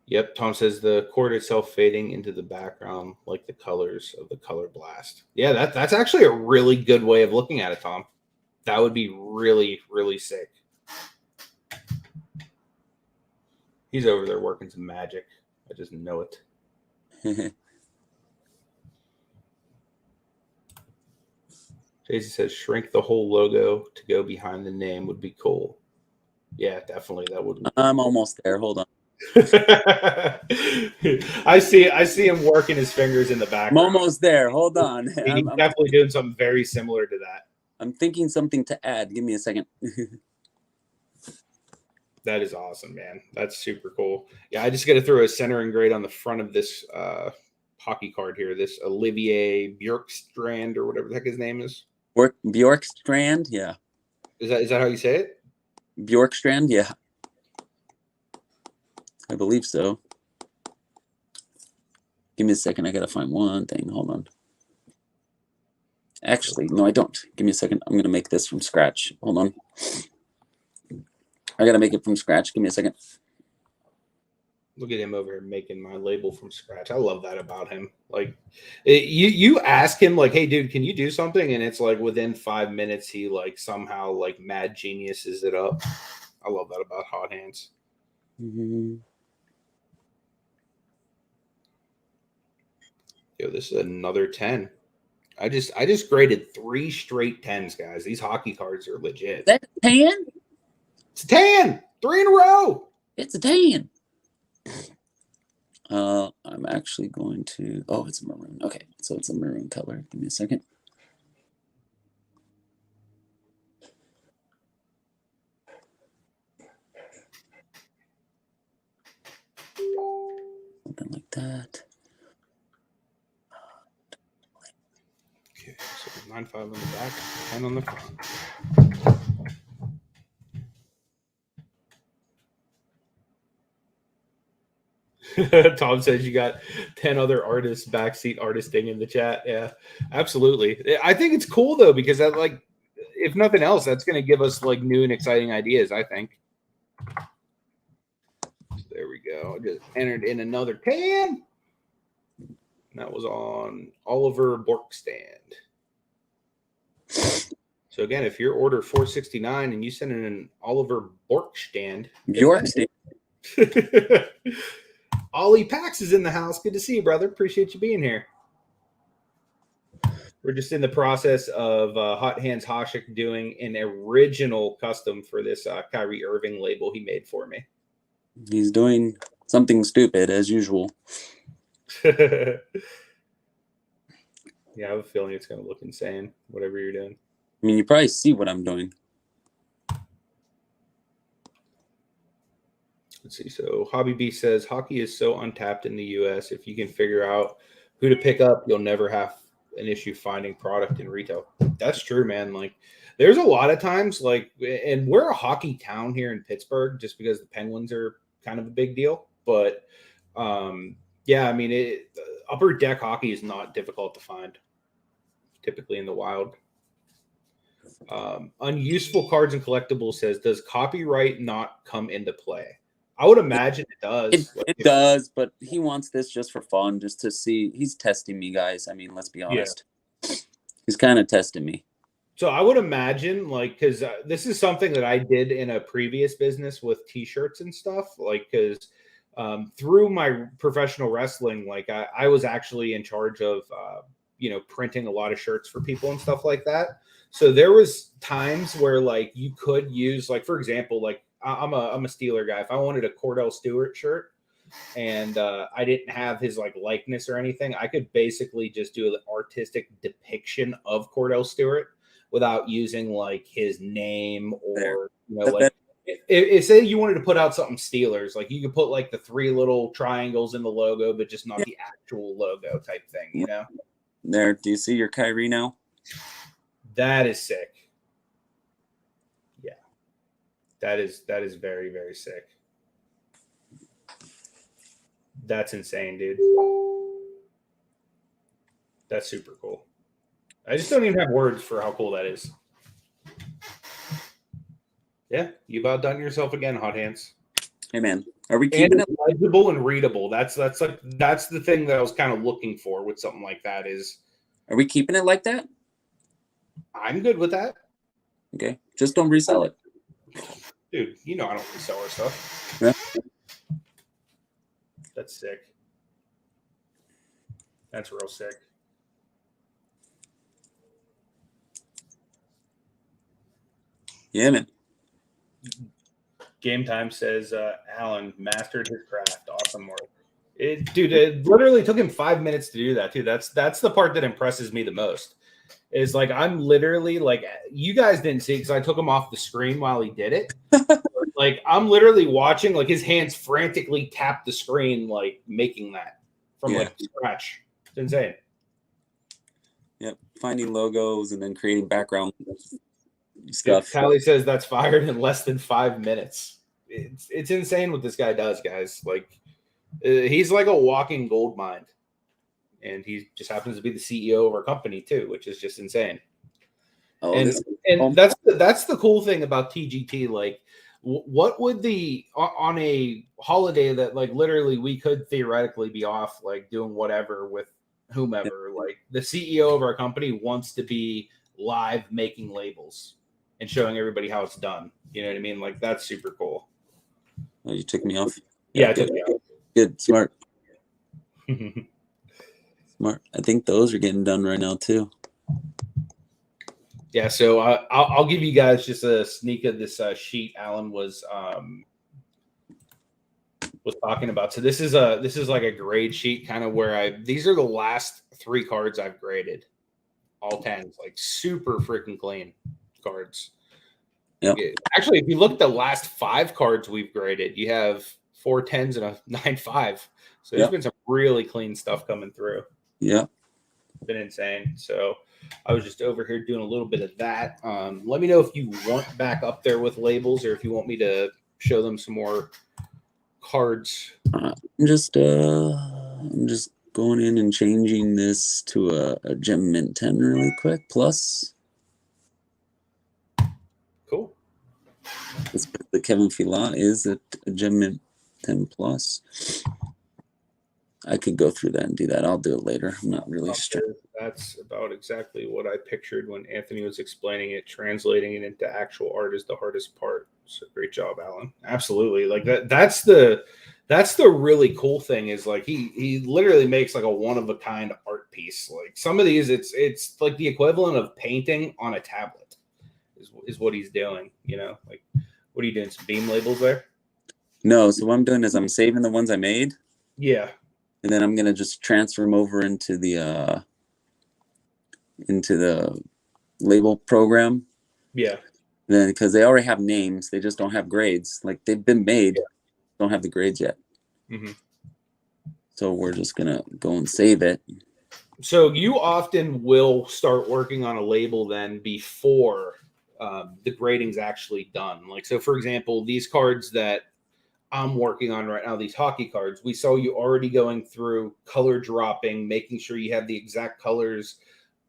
B: Yep, Tom says the court itself fading into the background like the colors of the color blast. Yeah, that's actually a really good way of looking at it, Tom. That would be really, really sick. He's over there working some magic. I just know it. Jason says shrink the whole logo to go behind the name would be cool. Yeah, definitely. That would be cool.
C: I'm almost there. Hold on.
B: I see him working his fingers in the background.
C: I'm almost there. Hold on.
B: He's definitely doing something very similar to that.
C: I'm thinking something to add. Give me a second.
B: That is awesome, man. That's super cool. Yeah, I just got to throw a centering grade on the front of this hockey card here. This Olivier Bjorkstrand or whatever the heck his name is.
C: Bjorkstrand, yeah.
B: Is that how you say it?
C: Bjorkstrand, yeah. I believe so. Give me a second. I gotta find one thing. Hold on. Actually, no, I don't. Give me a second. I'm gonna make this from scratch. Hold on. I gotta make it from scratch. Give me a second.
B: Look at him over here making my label from scratch. I love that about him. Like, you ask him, like, hey, dude, can you do something? And it's like within 5 minutes, he like somehow like mad geniuses it up. I love that about Hot Hands.
C: Mm-hmm.
B: Yo, this is another 10. I just graded 3 straight 10s, guys. These hockey cards are legit.
C: That's a 10?
B: It's a 10. 3 in a row.
C: It's a 10. I'm actually going to. Oh, it's maroon. Okay, so it's a maroon color. Give me a second. Something like that.
B: Okay, so 9-5 on the back, 10 on the front. Tom says you got 10 other artists backseat artisting in the chat. Yeah, absolutely. I think it's cool though, because that, like, if nothing else, that's going to give us like new and exciting ideas, I think. So there we go. I just entered in another 10. That was on Oliver Bjorkstrand. So again, if your order 469 and you send in an Oliver Bjorkstrand, Ollie Pax is in the house. Good to see you, brother. Appreciate you being here. We're just in the process of Hot Hands Hoshik doing an original custom for this Kyrie Irving label he made for me.
C: He's doing something stupid as usual.
B: Yeah, I have a feeling it's going to look insane, whatever you're doing.
C: I mean, you probably see what I'm doing.
B: Let's see. So Hobby B says hockey is so untapped in the U.S. If you can figure out who to pick up, you'll never have an issue finding product in retail. That's true, man. Like, there's a lot of times, like, and we're a hockey town here in Pittsburgh, just because the Penguins are kind of a big deal. But yeah, I mean, upper deck hockey is not difficult to find, typically in the wild. Unuseful cards and collectibles says, does copyright not come into play? I would imagine it does.
C: It does, but he wants this just for fun, just to see. He's testing me, guys. I mean, let's be honest. Yeah. He's kind of testing me.
B: So I would imagine, like, because this is something that I did in a previous business with T-shirts and stuff, like, because through my professional wrestling, like, I was actually in charge of, printing a lot of shirts for people and stuff like that. So there was times where, like, you could use, like, for example, like, I'm a Steeler guy. If I wanted a Cordell Stewart shirt and I didn't have his like likeness or anything, I could basically just do an artistic depiction of Cordell Stewart without using like his name or like if say you wanted to put out something Steelers, like you could put like the 3 little triangles in the logo, but just not the actual logo type thing, you know?
C: There, do you see your Kyrie now?
B: That is sick. That is very, very sick. That's insane, dude. That's super cool. I just don't even have words for how cool that is. Yeah, you've outdone yourself again, Hot Hands.
C: Hey man, are we keeping it
B: legible and readable? That's the thing that I was kind of looking for with something like that. Is
C: are we keeping it like that?
B: I'm good with that.
C: Okay, just don't resell it.
B: Dude, you know I don't resell our stuff.
C: Yeah.
B: That's sick. That's real sick.
C: Yeah, man.
B: Game Time says Alan mastered his craft. Awesome work. It literally took him 5 minutes to do that too. That's the part that impresses me the most. Is like I'm literally like you guys didn't see because I took him off the screen while he did it. Like I'm literally watching like his hands frantically tap the screen, like making that from like scratch. It's insane.
C: Yep, finding logos and then creating background stuff.
B: Callie says that's fired in less than 5 minutes. It's insane what this guy does, guys. Like he's like a walking gold mine. And he just happens to be the CEO of our company too, which is just insane. Oh, and that's the cool thing about TGT. Like, what would on a holiday that like literally we could theoretically be off, like doing whatever with whomever. Like the CEO of our company wants to be live making labels and showing everybody how it's done. You know what I mean? Like that's super cool.
C: Oh, you took me off.
B: Yeah, I took me off.
C: Good, smart. Smart. I think those are getting done right now too.
B: Yeah, so I'll give you guys just a sneak of this sheet Alan was talking about. So this is like a grade sheet, kind of where these are the last 3 cards I've graded, all 10s, like super freaking clean cards.
C: Yeah.
B: Actually, if you look at the last 5 cards we've graded, you have 4 10s and a 9-5. So there's been some really clean stuff coming through.
C: Yeah.
B: It's been insane. So I was just over here doing a little bit of that. Let me know if you want back up there with labels or if you want me to show them some more cards.
C: I'm just going in and changing this to a Gem Mint 10 really quick. Plus.
B: Cool.
C: The Kevin Filat is a Gem Mint 10 plus. I could go through that and do that. I'll do it later. I'm not really sure.
B: That's about exactly what I pictured when Anthony was explaining it. Translating it into actual art is the hardest part. So great job, Alan. Absolutely. Like that's the really cool thing is like he literally makes like a one of a kind art piece. Like some of these, it's like the equivalent of painting on a tablet is what he's doing, you know? Like what are you doing? Some beam labels there?
C: No, so what I'm doing is I'm saving the ones I made.
B: Yeah.
C: And then I'm gonna just transfer them over into the label program.
B: Yeah.
C: Then because they already have names, they just don't have grades. Like they've been made, don't have the grades yet.
B: Mm-hmm.
C: So we're just gonna go and save it.
B: So you often will start working on a label then before the grading's actually done. Like, so for example, these cards that I'm working on right now, these hockey cards, we saw you already going through color dropping, making sure you have the exact colors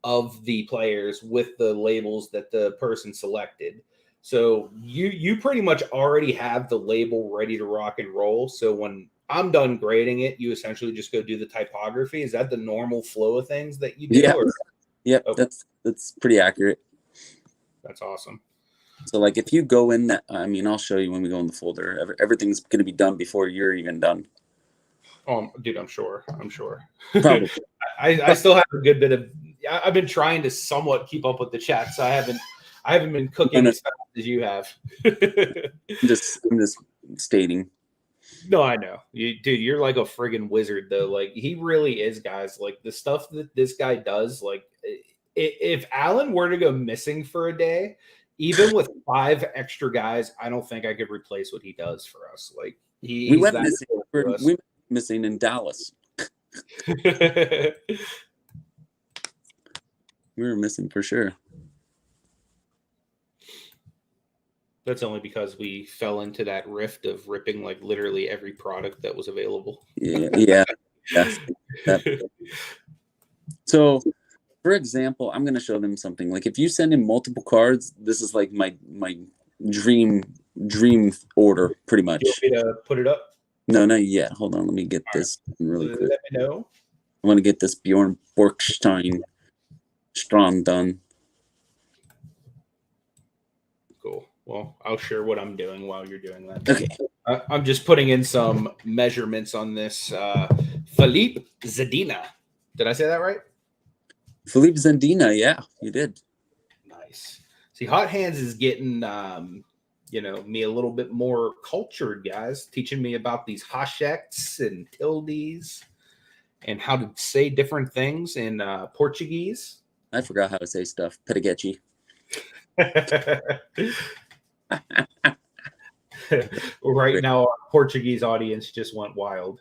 B: of the players with the labels that the person selected. So you pretty much already have the label ready to rock and roll. So when I'm done grading it, you essentially just go do the typography. Is that the normal flow of things that you do?
C: Yeah.
B: Or?
C: Yep,
B: Okay.
C: That's pretty accurate.
B: That's awesome.
C: So like if you go in that, I mean, I'll show you when we go in the folder. Everything's going to be done before you're even done.
B: Oh, dude, I'm sure.
C: Probably.
B: I still have a good bit of. I've been trying to somewhat keep up with the chat, so I haven't been cooking as fast as you have.
C: I'm just stating.
B: No, I know, dude. You're like a friggin' wizard, though. Like he really is, guys. Like the stuff that this guy does. Like if Alan were to go missing for a day, even with 5 extra guys, I don't think I could replace what he does for us. Like we
C: went missing in Dallas. We were missing for sure.
B: That's only because we fell into that rift of ripping like literally every product that was available.
C: Yeah. So, for example, I'm going to show them something. Like if you send in multiple cards, this is like my dream order, pretty much.
B: You want me to put it up?
C: No, not yet. Hold on, let me get this really quick.
B: Let me know.
C: I want to get this Bjorn Borkstein Strom done.
B: Cool. Well, I'll share what I'm doing while you're doing that.
C: Okay.
B: I'm just putting in some measurements on this. Philippe Zadina. Did I say that right?
C: Philippe Zadina, yeah, you did.
B: Nice. See, Hot Hands is getting, me a little bit more cultured, guys, teaching me about these hasheks and tildes and how to say different things in Portuguese.
C: I forgot how to say stuff. Pedagogy.
B: Right now, our Portuguese audience just went wild.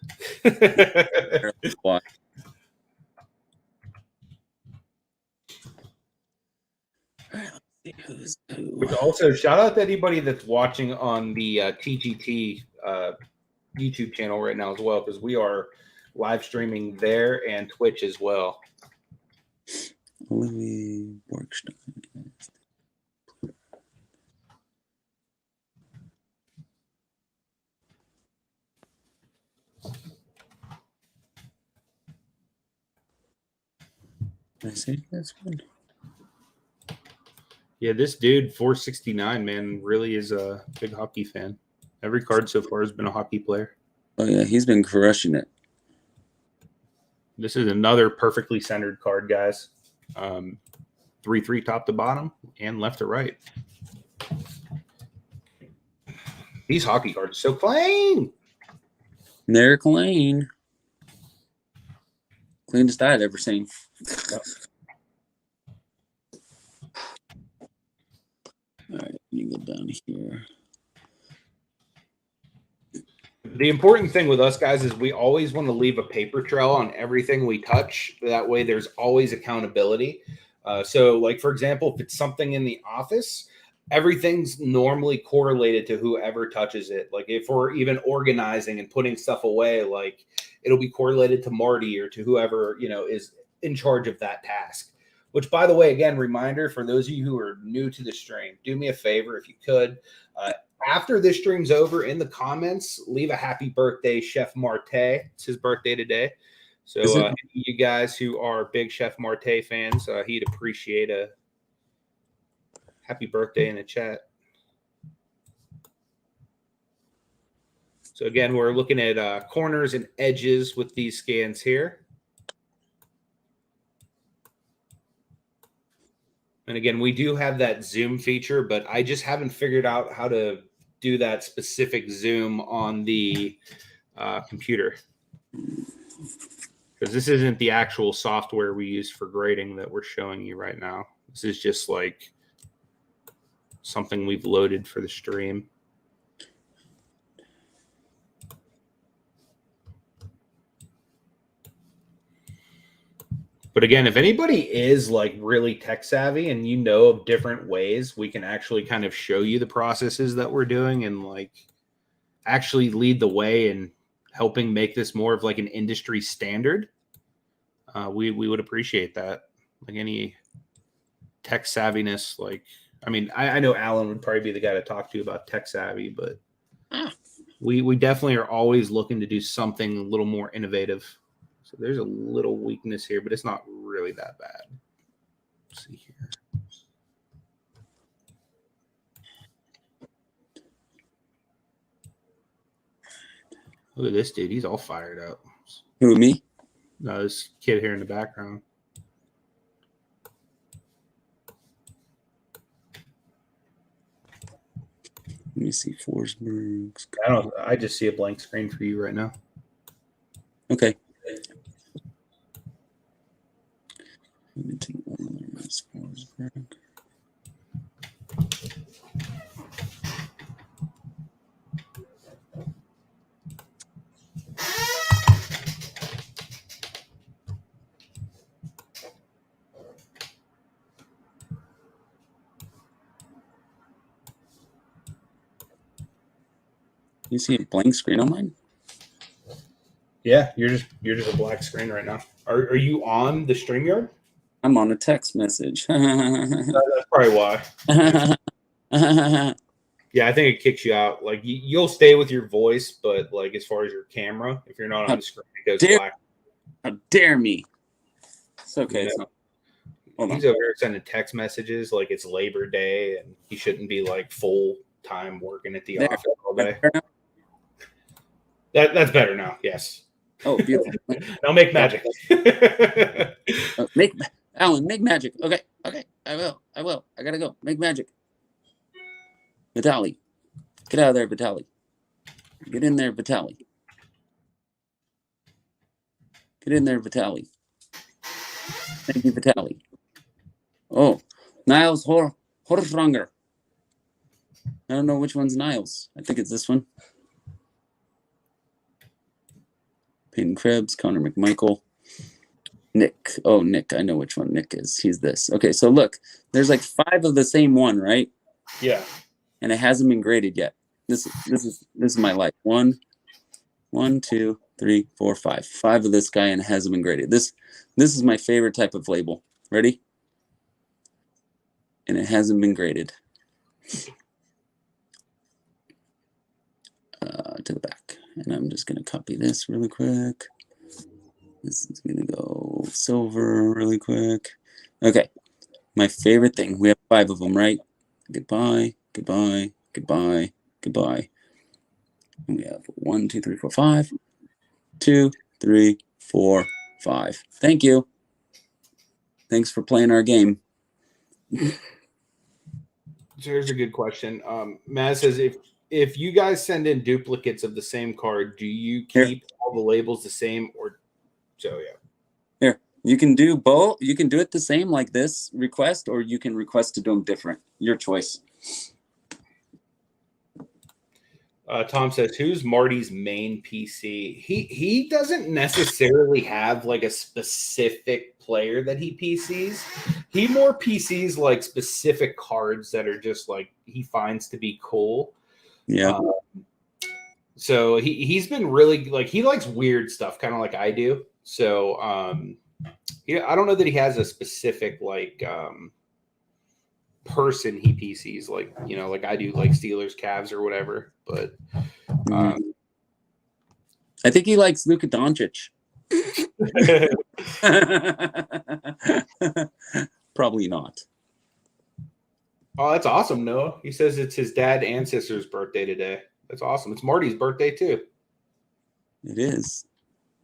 B: Also, shout out to anybody that's watching on the TGT YouTube channel right now as well, because we are live streaming there and Twitch as well.
C: Olivier Borkstein. I see that's one.
B: Yeah, this dude 469 man really is a big hockey fan. Every card so far has been a hockey player.
C: Oh yeah, he's been crushing it.
B: This is another perfectly centered card, guys. 3/3 top to bottom and left to right. These hockey cards are so clean.
C: They're clean. Cleanest I've ever seen.
B: Yep.
C: All right, let me go down here.
B: The important thing with us guys is we always want to leave a paper trail on everything we touch. That way there's always accountability. So like, for example, if it's something in the office, everything's normally correlated to whoever touches it. Like if we're even organizing and putting stuff away, like it'll be correlated to Marty or to whoever, is in charge of that task. Which, by the way, again, reminder for those of you who are new to the stream, do me a favor if you could. After this stream's over, in the comments, leave a happy birthday, Chef Marte. It's his birthday today. So any of you guys who are big Chef Marte fans, he'd appreciate a happy birthday in the chat. So again, we're looking at corners and edges with these scans here. And again, we do have that zoom feature, but I just haven't figured out how to do that specific zoom on the computer. Because this isn't the actual software we use for grading that we're showing you right now. This is just like something we've loaded for the stream. But again, if anybody is like really tech savvy and you know of different ways we can actually kind of show you the processes that we're doing and like actually lead the way in helping make this more of like an industry standard, we would appreciate that. Like any tech savviness, like, I mean, I know Alan would probably be the guy to talk to about tech savvy, but we definitely are always looking to do something a little more innovative. So there's a little weakness here, but it's not really that bad. Let's see here. Look at this dude. He's all fired up.
C: Who, me?
B: No, this kid here in the background.
C: Let me see Forsberg.
B: I just see a blank screen for you right now.
C: Okay. Let me take Forsberg. You see a blank screen on mine?
B: Yeah, you're just a black screen right now. Are you on the StreamYard?
C: I'm on a text message.
B: That's probably why. Yeah, I think it kicks you out. Like you'll stay with your voice, but like as far as your camera, if you're not on the screen, it goes black.
C: How dare me? It's okay.
B: Yeah.
C: It's not. Hold on.
B: He's over here sending text messages like it's Labor Day and he shouldn't be like full time working at the office all day. That's better now. Yes.
C: Oh, beautiful.
B: Now make magic.
C: Alan, make magic. Okay. I will. I gotta go. Make magic. Vitaly. Get out of there, Vitaly. Get in there, Vitaly. Get in there, Vitaly. Thank you, Vitaly. Oh, Niles Horschranger. I don't know which one's Niles. I think it's this one. Peyton Krebs, Connor McMichael, Nick. Oh, Nick. I know which one Nick is. He's this. Okay, so look, there's like 5 of the same one, right?
B: Yeah.
C: And it hasn't been graded yet. This is my life. 1, 2, 3, 4, 5. 5 of this guy and it hasn't been graded. This is my favorite type of label. Ready? And it hasn't been graded. To the back. And I'm just going to copy this really quick. This is going to go silver really quick. Okay. My favorite thing. We have 5 of them, right? Goodbye, goodbye, goodbye, goodbye. And we have 1, 2, 3, 4, 5. 2, 3, 4, 5. Thank you. Thanks for playing our game.
B: So here's a good question. Matt says, if you guys send in duplicates of the same card, do you keep all the labels the same, or so? Yeah.
C: Here, you can do both. You can do it the same like this request, or you can request to do them different. Your choice.
B: Tom says, who's Marty's main PC? He doesn't necessarily have like a specific player that he PCs. He more PCs like specific cards that are just like he finds to be cool.
C: Yeah.
B: So he's been really like he likes weird stuff, kind of like I do. So yeah, I don't know that he has a specific like person he PCs like, you know, like I do, like Steelers, Cavs, or whatever. But
C: I think he likes Luka Doncic. Probably not.
B: Oh, that's awesome, Noah. He says it's his dad and sister's birthday today. That's awesome. It's Marty's birthday too.
C: It is.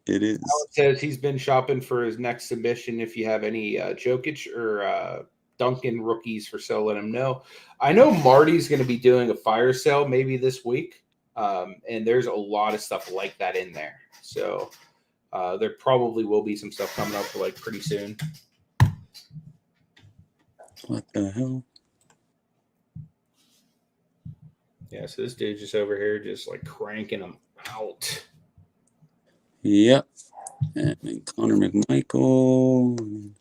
C: It is.
B: Alan says he's been shopping for his next submission. If you have any Jokic or Duncan rookies for sale, let him know. I know Marty's going to be doing a fire sale maybe this week, and there's a lot of stuff like that in there. So there probably will be some stuff coming up for like pretty soon.
C: What the hell?
B: Yeah, so this dude just over here just like cranking them out.
C: Yep. And then Connor McMichael, and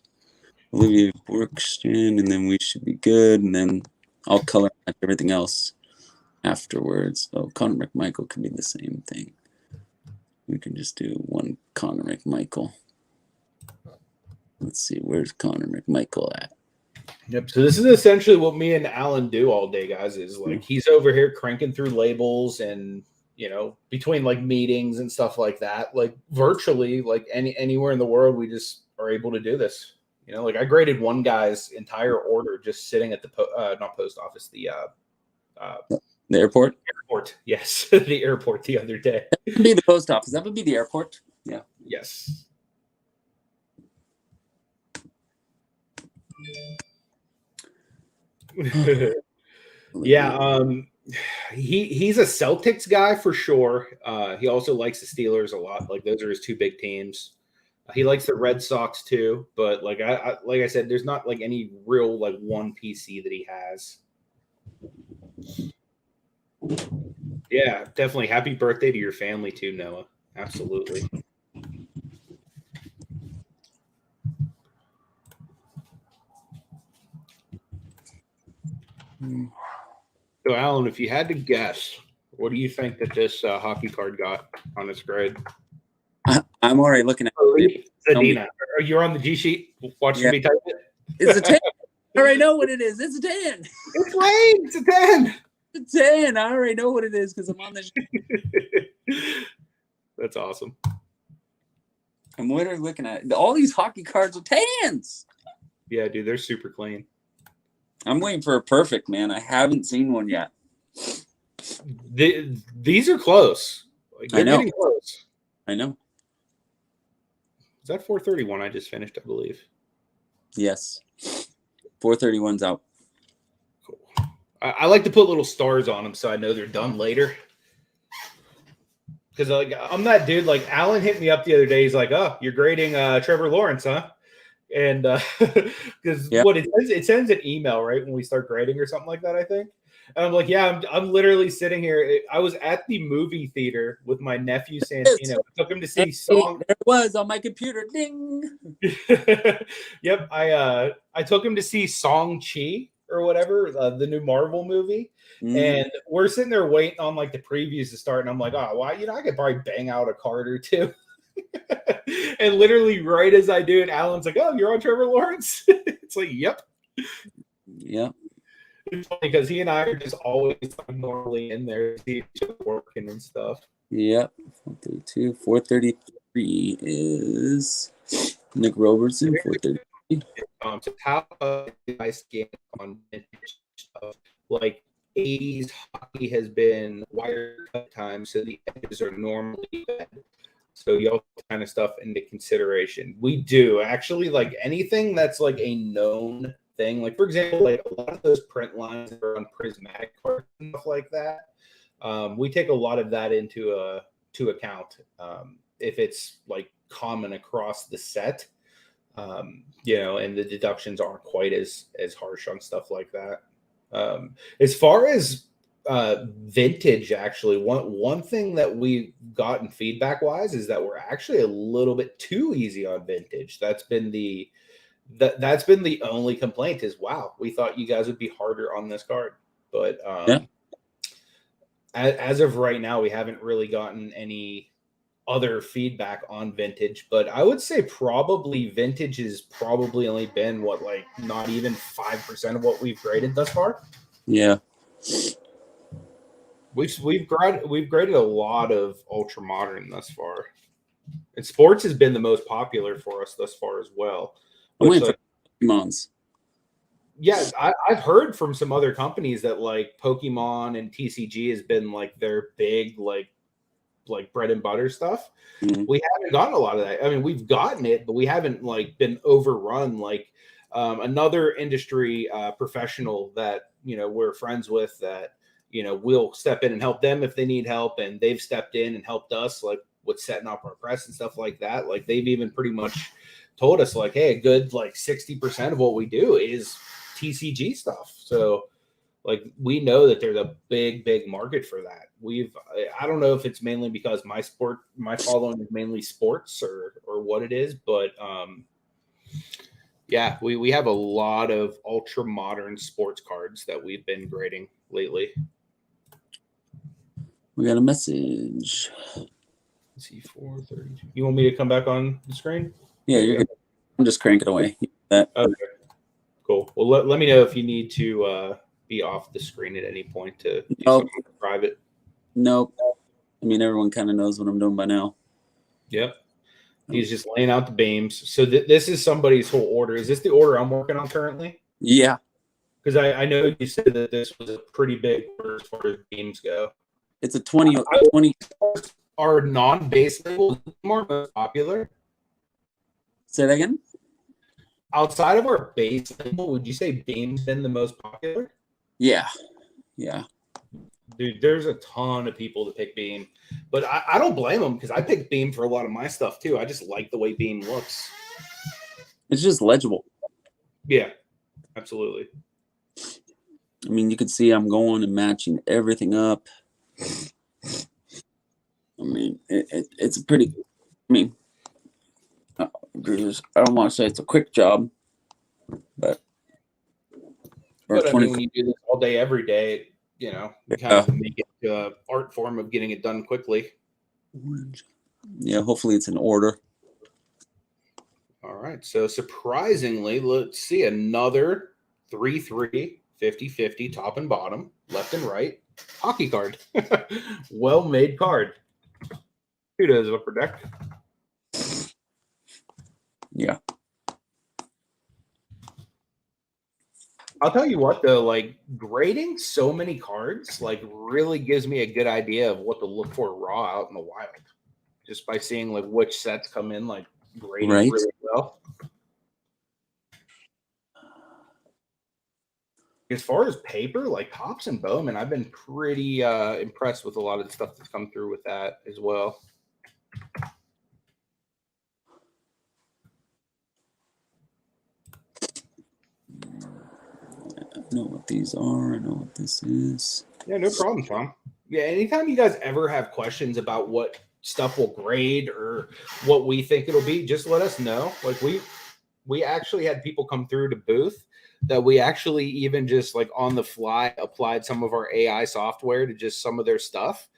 C: Olivia Borkstrand, and then we should be good. And then I'll color match everything else afterwards. So Connor McMichael can be the same thing. We can just do one Connor McMichael. Let's see, where's Connor McMichael at?
B: Yep. So this is essentially what me and Alan do all day, guys, is like he's over here cranking through labels and, you know, between like meetings and stuff like that, like virtually like anywhere in the world, we just are able to do this. You know, like I graded one guy's entire order just sitting at the not post office, the
C: airport.
B: Airport, yes, the airport the other day.
C: That would be the post office. That would be the airport. Yeah.
B: Yes. Yeah. He's a Celtics guy for sure. He also likes the Steelers a lot. Like those are his two big teams. He likes the Red Sox too, but like I said, there's not like any real like one PC that he has. Yeah, definitely. Happy birthday to your family too, Noah. Absolutely. So, Alan, if you had to guess, what do you think that this hockey card got on its grade?
C: I'm already looking at
B: it. Zadina. You're on the G sheet watching me type it?
C: It's a 10. I already know what it is. It's a 10.
B: It's late. It's a 10.
C: It's a 10. I already know what it is because I'm on the sheet.
B: That's awesome.
C: I'm literally looking at it. All these hockey cards are 10s.
B: Yeah, dude, they're super clean.
C: I'm waiting for a perfect, man. I haven't seen one yet.
B: These are close. Like,
C: I know.
B: Getting close.
C: I know.
B: Is that 431 I just finished, I believe?
C: Yes. 431's out.
B: Cool. I like to put little stars on them so I know they're done later. Because like I'm that dude. Like Alan hit me up the other day. He's like, "Oh, you're grading Trevor Lawrence, huh?" And because what it sends an email right when we start grading or something like that, I think. And I'm like, yeah, I'm literally sitting here. I was at the movie theater with my nephew Santino. I took him to see Song.
C: There it was on my computer. Ding.
B: Yep, I took him to see Shang-Chi or whatever, the new Marvel movie. And we're sitting there waiting on like the previews to start, and I'm like, oh, well, I could probably bang out a card or two. And literally right as I do it, Alan's like, oh, you're on Trevor Lawrence? It's like, yep.
C: Yep.
B: It's funny because he and I are just always normally in there working and stuff.
C: Yep. 432. 433 is Nick Robertson. 433.
B: So how I scan on vintage stuff, like 80s hockey has been wire cut time, so the edges are normally bad. So y'all kind of stuff into consideration. We do actually like anything that's like a known thing. Like for example, like a lot of those print lines that are on prismatic cards and stuff like that. We take a lot of that into account. If it's like common across the set, and the deductions aren't quite as harsh on stuff like that. As far as vintage, actually, one thing that we've gotten feedback wise is that we're actually a little bit too easy on vintage. That's been the only complaint is, wow, we thought you guys would be harder on this card, but as of right now, we haven't really gotten any other feedback on vintage. But I would say probably vintage has probably only been not even 5% of what we've graded thus far.
C: Yeah.
B: We've graded a lot of ultra modern thus far, and sports has been the most popular for us thus far as well.
C: I'm waiting for Pokemons.
B: yeah, I've heard from some other companies that like Pokemon and TCG has been like their big like bread and butter stuff.
C: Mhm.
B: We haven't gotten a lot of that. I mean, we've gotten it, but we haven't like been overrun like another industry professional that we're friends with that we'll step in and help them if they need help, and they've stepped in and helped us like with setting up our press and stuff like that. Like they've even pretty much told us like, hey, a good like 60% of what we do is TCG stuff. So like we know that there's a big market for that. I don't know if it's mainly because my following is mainly sports or what it is, but yeah, we have a lot of ultra modern sports cards that we've been grading lately.
C: We got a message.
B: Let's see, 432. You want me to come back on the screen?
C: Yeah, you're good. I'm just cranking away.
B: Okay, cool. Well, let me know if you need to be off the screen at any point to do something private.
C: Nope. I mean, everyone kind of knows what I'm doing by now.
B: Yep. He's just laying out the beams. So this is somebody's whole order. Is this the order I'm working on currently?
C: Yeah.
B: Because I know you said that this was a pretty big order as far as beams go.
C: It's a 20.
B: Are non-base labels more most popular?
C: Say that again?
B: Outside of our base label, would you say beam's been the most popular?
C: Yeah. Yeah.
B: Dude, there's a ton of people that pick beam, but I don't blame them because I pick beam for a lot of my stuff too. I just like the way beam looks.
C: It's just legible.
B: Yeah, absolutely.
C: I mean, you can see I'm going and matching everything up. I mean, it's a pretty, I mean, I don't want to say it's a quick job, but.
B: But I mean, when you do this all day, every day, you kind of make it an art form of getting it done quickly.
C: Yeah, hopefully it's in order.
B: All right. So surprisingly, let's see another 3-3, 50-50, top and bottom, left and right. Hockey card. Well-made card. Kudos, Upper Deck.
C: Yeah.
B: I'll tell you what, though, like grading so many cards, like really gives me a good idea of what to look for raw out in the wild, just by seeing like which sets come in like grading really well. As far as paper, like Topps and Bowman, I've been pretty impressed with a lot of the stuff that's come through with that as well.
C: I know what these are. I know what this is.
B: Yeah, no problem, Tom. Yeah, anytime you guys ever have questions about what stuff will grade or what we think it'll be, just let us know. Like we actually had people come through to booth that we actually even just like on the fly applied some of our AI software to just some of their stuff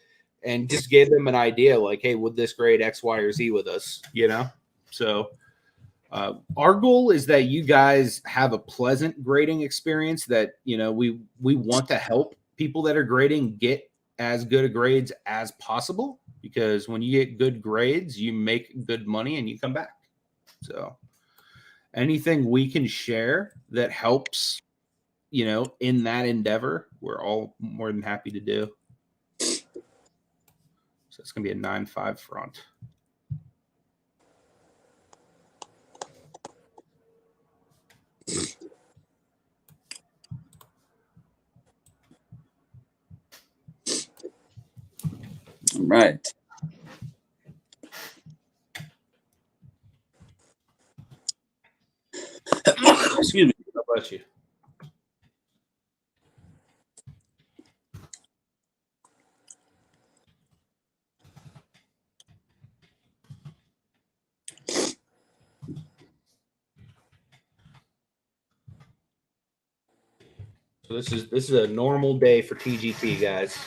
B: and just gave them an idea like, hey, would this grade X, Y, or Z with us? So our goal is that you guys have a pleasant grading experience, that we want to help people that are grading get as good a grades as possible, because when you get good grades, you make good money and you come back. So anything we can share that helps, in that endeavor, we're all more than happy to do. So it's going to be a 9-5 front.
C: All right. Excuse me.
B: How about you? So this is a normal day for TGT, guys.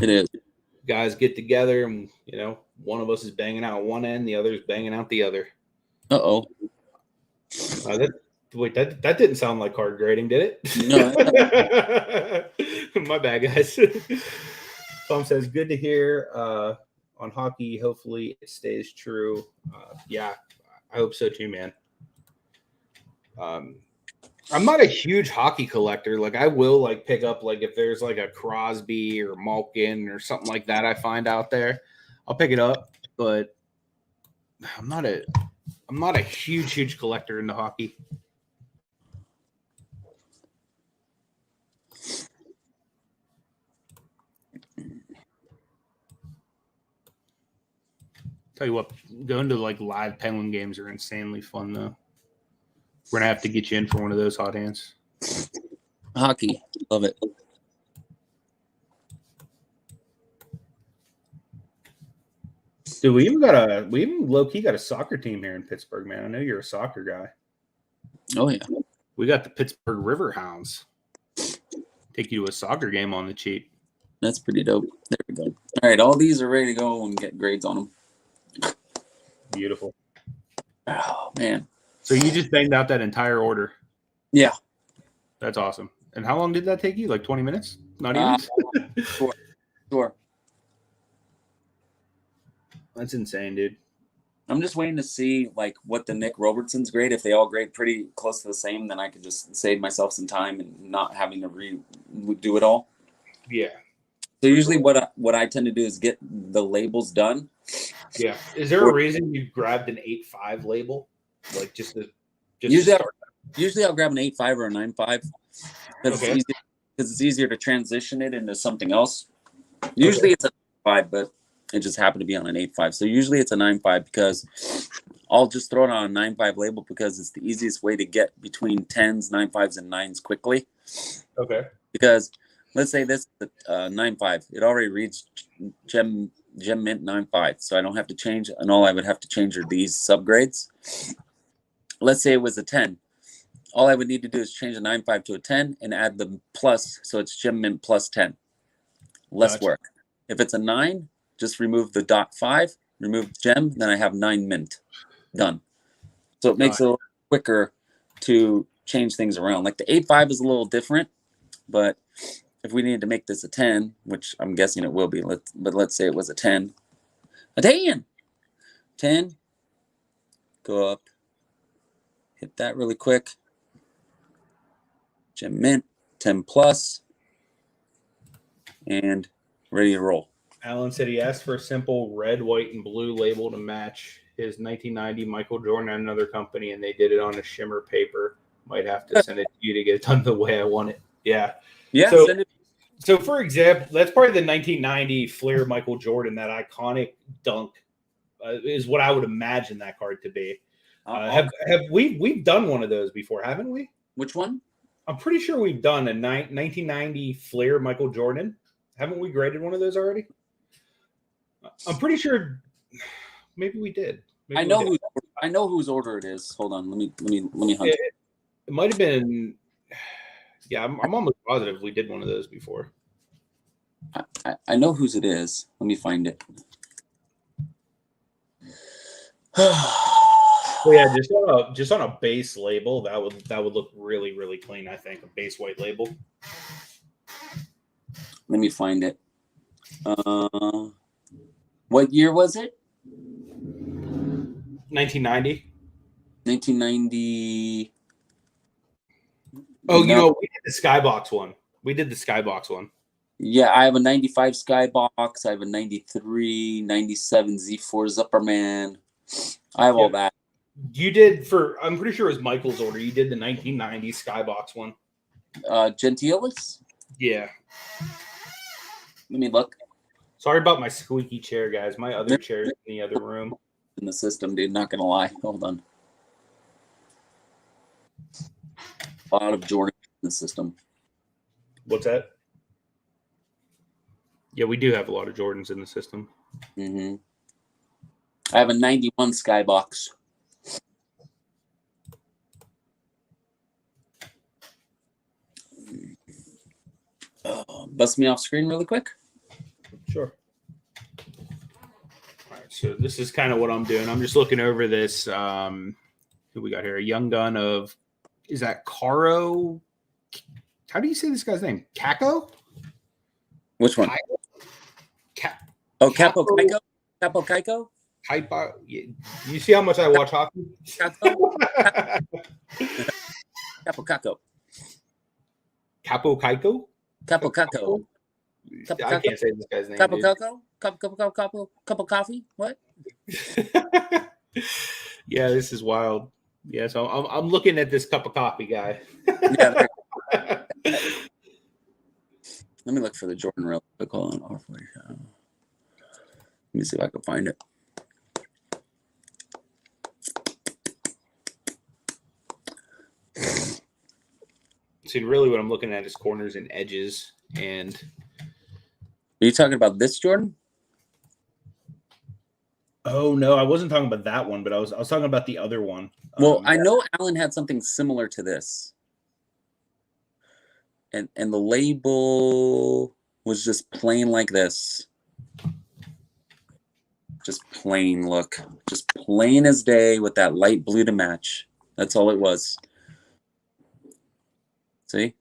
C: It is.
B: Guys get together and one of us is banging out one end, the other is banging out the other.
C: Uh-oh.
B: That didn't sound like card grading, did it?
C: No.
B: My bad, guys. Tom says, good to hear on hockey. Hopefully it stays true. Yeah, I hope so too, man. I'm not a huge hockey collector. Like I will like pick up like if there's like a Crosby or Malkin or something like that I find out there, I'll pick it up. But I'm not a huge collector into hockey. Tell you what, going to like live Penguin games are insanely fun though. We're gonna have to get you in for one of those hot hands.
C: Hockey, love it.
B: Dude, we even low key got a soccer team here in Pittsburgh, man. I know you're a soccer guy.
C: Oh yeah,
B: We got the Pittsburgh Riverhounds. Take you to a soccer game on the cheap.
C: that's pretty dope. There we go. All right, all these are ready to go and get grades on them.
B: Beautiful.
C: Oh man.
B: So you just banged out that entire order.
C: Yeah.
B: That's awesome. And how long did that take you? Like 20 minutes? Not even?
C: Sure.
B: That's insane, dude.
C: I'm just waiting to see like what the Nick Robertson's grade. If they all grade pretty close to the same, then I could just save myself some time and not having to redo it all.
B: Yeah.
C: So usually what I tend to do is get the labels done.
B: Yeah. Is there a reason you grabbed an 8.5 label? Like just
C: Usually I'll grab an 8.5 or a 9.5 because
B: Okay.
C: it's easier to transition it into something else. Usually it's a 5, but it just happened to be on an 8.5. So usually it's a 9.5 because I'll just throw it on a 9.5 label because it's the easiest way to get between 10s, 9.5s, and 9s quickly.
B: Okay.
C: Because let's say this is 9.5. It already reads Gem Mint 9.5, so I don't have to change. And all I would have to change are these subgrades. Let's say it was a 10. All I would need to do is change a 9.5 to a 10 and add the plus, so it's Gem Mint plus 10. Less
B: Gotcha.
C: work. If it's a 9, just remove the .5, remove gem, then I have 9 mint. Done. So it makes it a little quicker to change things around. Like the 8.5 is a little different, but if we needed to make this a 10, which I'm guessing it will be, but let's say it was a 10. A 10! 10. Go up. Hit that really quick. Gem Mint, 10 plus, and ready to roll.
B: Alan said he asked for a simple red, white, and blue label to match his 1990 Michael Jordan at another company, and they did it on a shimmer paper. Might have to send it to you to get it done the way I want it. Yeah.
C: Yeah,
B: So-
C: send it.
B: So, for example, that's probably the 1990 Flair Michael Jordan, that iconic dunk, is what I would imagine that card to be. Have we've done one of those before, haven't we?
C: Which one?
B: I'm pretty sure we've done a 1990 Flair Michael Jordan. Haven't we graded one of those already? I'm pretty sure. Maybe we did. Maybe
C: I know whose order it is. Hold on, let me hunt.
B: It might have been. Yeah, I'm almost positive we did one of those before.
C: I know whose it is. Let me find it.
B: Well, yeah, just on a base label, that would look really, really clean. I think a base white label.
C: Let me find it. What year was it?
B: 1990.
C: 1990.
B: Oh,
C: No.
B: you know, we did the Skybox one.
C: Yeah, I have a 95 Skybox. I have a 93, 97 Z4 Zupperman. I have all that.
B: You did I'm pretty sure it was Michael's order. You did the 1990 Skybox one.
C: Gentilis?
B: Yeah.
C: Let me look
B: Sorry about my squeaky chair, guys. My other chair is in the other room.
C: in the system, dude. Not gonna lie. Hold on. A lot of Jordan in the system.
B: What's that? Yeah, we do have a lot of Jordans in the system.
C: Mm-hmm. I have a 91 Skybox. Bust me off screen really quick.
B: Sure. All right, so this is kind of what I'm doing. I'm just looking over this. Who we got here? A young gun of, is that Caro? How do you say this guy's name? Kako?
C: Which one? Oh, Capo Kaiko? Capo Kaiko?
B: You see how much I watch hockey?
C: Capo Capo Caco.
B: Capo Kaiko?
C: Capo Caco.
B: I can't say this guy's name.
C: Capo
B: Dude.
C: Caco? Cup of coffee? What?
B: Yeah, this is wild. Yeah, so I'm looking at this cup of coffee guy.
C: Yeah. Let me look for the Jordan real quick. Hold on. Let me see if I can find it.
B: See, really what I'm looking at is corners and edges. And
C: Are you talking about this Jordan?
B: oh no, I wasn't talking about that one, but I was talking about the other one.
C: Well, I know Alan had something similar to this. And the label was just plain like this. Just plain look. Just plain as day with that light blue to match. That's all it was. See?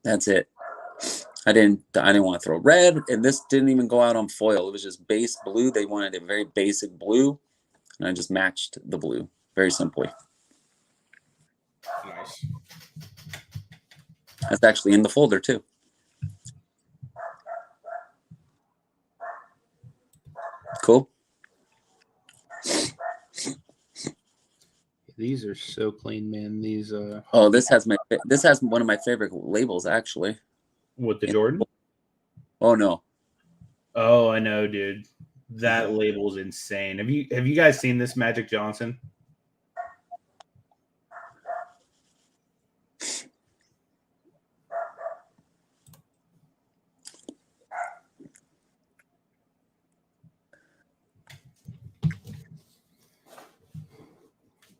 C: That's it. I didn't want to throw red, and this didn't even go out on foil. It was just base blue. They wanted a very basic blue, and I just matched the blue very simply.
B: Nice.
C: That's actually in the folder too. Cool.
B: These are so clean, man. These
C: Oh, this has one of my favorite labels actually.
B: with the Jordan?
C: Oh no.
B: Oh, I know, dude. That label's insane. Have you guys seen this Magic Johnson?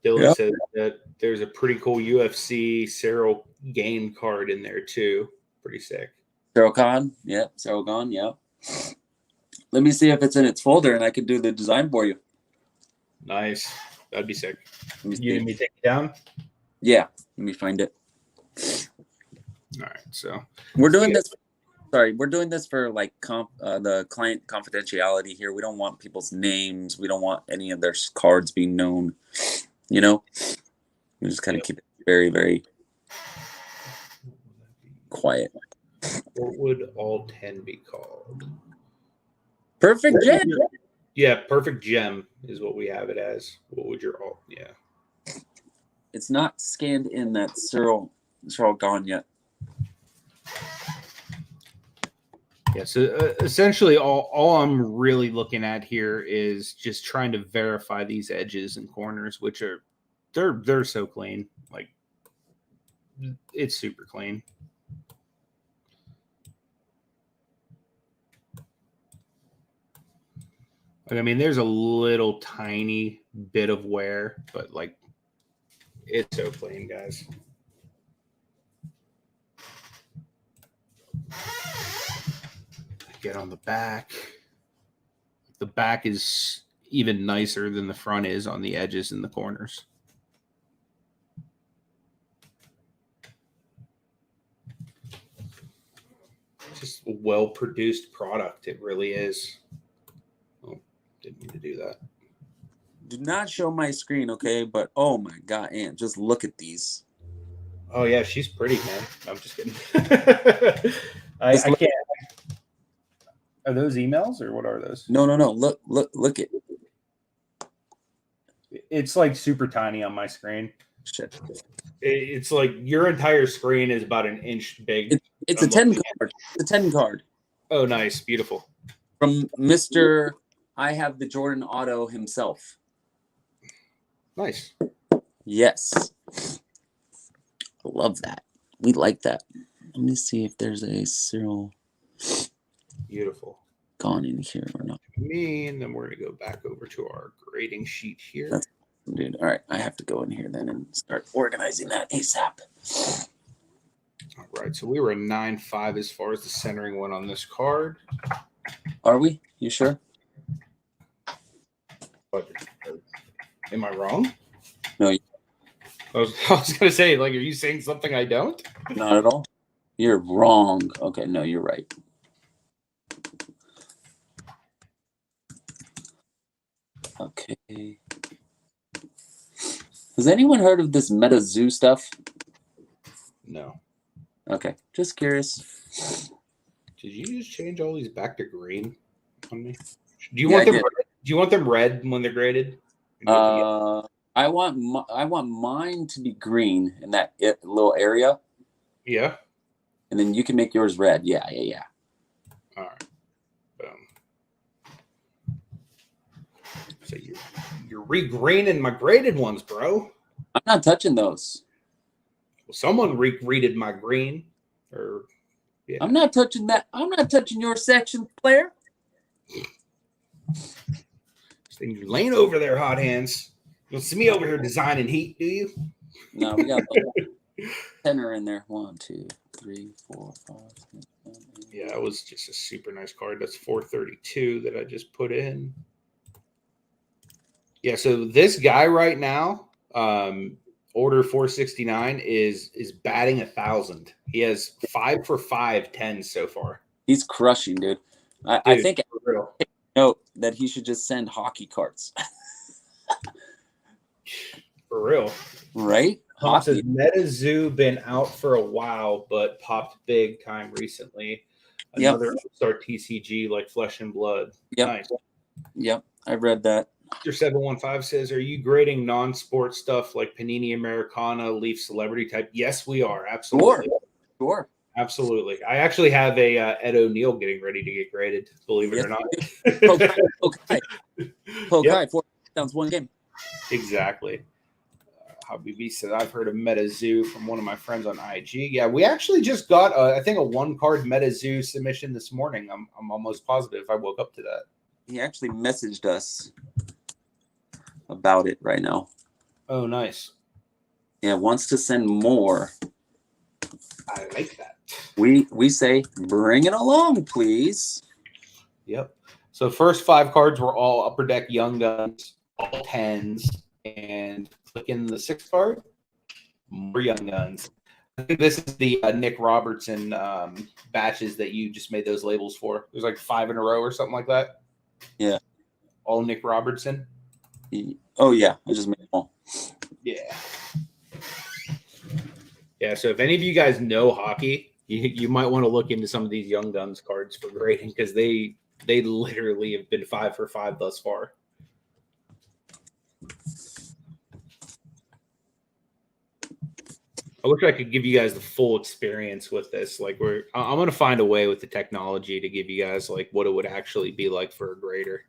B: Dylan says that there's a pretty cool UFC Cyril game card in there too. Pretty sick.
C: Cyril Khan. Yep. Cyril Khan. Yep. Let me see if it's in its folder and I can do the design for you.
B: Nice. That'd be sick.
C: Let me
B: You need me to take it down?
C: Yeah. Let me find it.
B: All right. So
C: We're doing this. Sorry, we're doing this for like the client confidentiality here. We don't want people's names. We don't want any of their cards being known. You know, we just kind of keep it very, very quiet.
B: what would all 10 be called?
C: Perfect gem.
B: Yeah, perfect gem is what we have it as. What would your alt? Yeah.
C: It's not scanned in that Cyril gone yet.
B: Yeah, so essentially all I'm really looking at here is just trying to verify these edges and corners, which are they're so clean. Like it's super clean. Like, I mean, there's a little tiny bit of wear, but like it's so clean, guys. Get on the back. The back is even nicer than the front is on the edges and the corners. Just a well-produced product. It really is. Oh, didn't mean to do that.
C: Do not show my screen, okay? But oh my God, Aunt, just look at these.
B: Oh yeah, she's pretty, man. I'm just kidding. I can't. Are those emails or what are those?
C: No. Look at.
B: It's like super tiny on my screen.
C: Shit.
B: It's like your entire screen is about an inch big.
C: It's a 10 card. It's a 10 card.
B: Oh, nice. Beautiful.
C: From Mr. I have the Jordan Auto himself.
B: Nice.
C: Yes. I love that. We like that. Let me see if there's a Cyril
B: Beautiful.
C: gone in here or not.
B: Me, and then we're going to go back over to our grading sheet here.
C: That's dude. All right. I have to go in here then and start organizing that ASAP.
B: All right. So we were a 9.5 as far as the centering went on this card.
C: Are we? You sure?
B: But am I wrong?
C: No,
B: I was going to say, like, are you saying something I don't?
C: not at all. You're wrong. Okay. No, you're right. Okay. Has anyone heard of this Meta Zoo stuff?
B: No.
C: Okay, just curious.
B: Did you just change all these back to green on me? Do you
C: Yeah,
B: want
C: I
B: them?
C: did.
B: Do you want them red when they're graded?
C: I want mine to be green in that little area,
B: Yeah.
C: and then you can make yours red. Yeah.
B: All right. Boom. So you're re-greening my graded ones, bro.
C: I'm not touching those.
B: Well, someone re-graded my green, or yeah.
C: I'm not touching that. I'm not touching your section, player.
B: You're laying over there, hot hands. You don't see me over here designing heat, do you?
C: No, we got tenor in there. 1, 2, 3, 4, 5, 6, 7, 8.
B: Yeah, it was just a super nice card. That's 432 that I just put in. Yeah, so this guy right now, order 469 is batting 1,000. He has 5 for 5 10s so far.
C: He's crushing, dude. I think
B: for real.
C: note that he should just send hockey cards.
B: For real.
C: Right?
B: Tom says Meta Zoo been out for a while, but popped big time recently. Another Star TCG like Flesh and Blood.
C: Yep.
B: Nice.
C: Yep. I read that.
B: Mr. 715 says, are you grading non-sport stuff like Panini Americana, Leaf Celebrity type? Yes, we are. Absolutely.
C: Sure.
B: Absolutely. I actually have a Ed O'Neill getting ready to get graded, believe it or not.
C: Okay. 4 touchdowns, 1 game.
B: Exactly. Hobby B said, I've heard of Meta Zoo from one of my friends on IG. Yeah, we actually just got, I think, a 1-card Meta Zoo submission this morning. I'm almost positive I woke up to that.
C: He actually messaged us about it right now.
B: Oh, nice.
C: Yeah, wants to send more.
B: I like that.
C: We say, bring it along, please.
B: Yep. So first 5 cards were all Upper Deck Young Guns, all 10s, and click in the 6th card, more Young Guns. I think this is the Nick Robertson batches that you just made those labels for. There's like 5 in a row or something like that.
C: Yeah.
B: All Nick Robertson.
C: Oh, yeah. I just made them all.
B: Yeah. Yeah, so if any of you guys know hockey, you might want to look into some of these Young Guns cards for grading because they literally have been 5 for 5 thus far. I wish I could give you guys the full experience with this. Like I'm going to find a way with the technology to give you guys like what it would actually be like for a grader.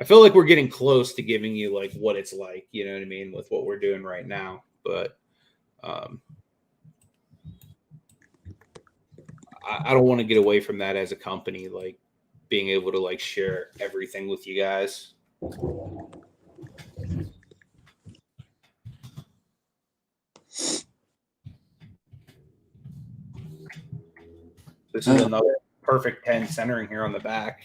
B: I feel like we're getting close to giving you like what it's like, you know what I mean, with what we're doing right now. But I don't want to get away from that as a company, like being able to like share everything with you guys. This is another perfect 10 centering here on the back.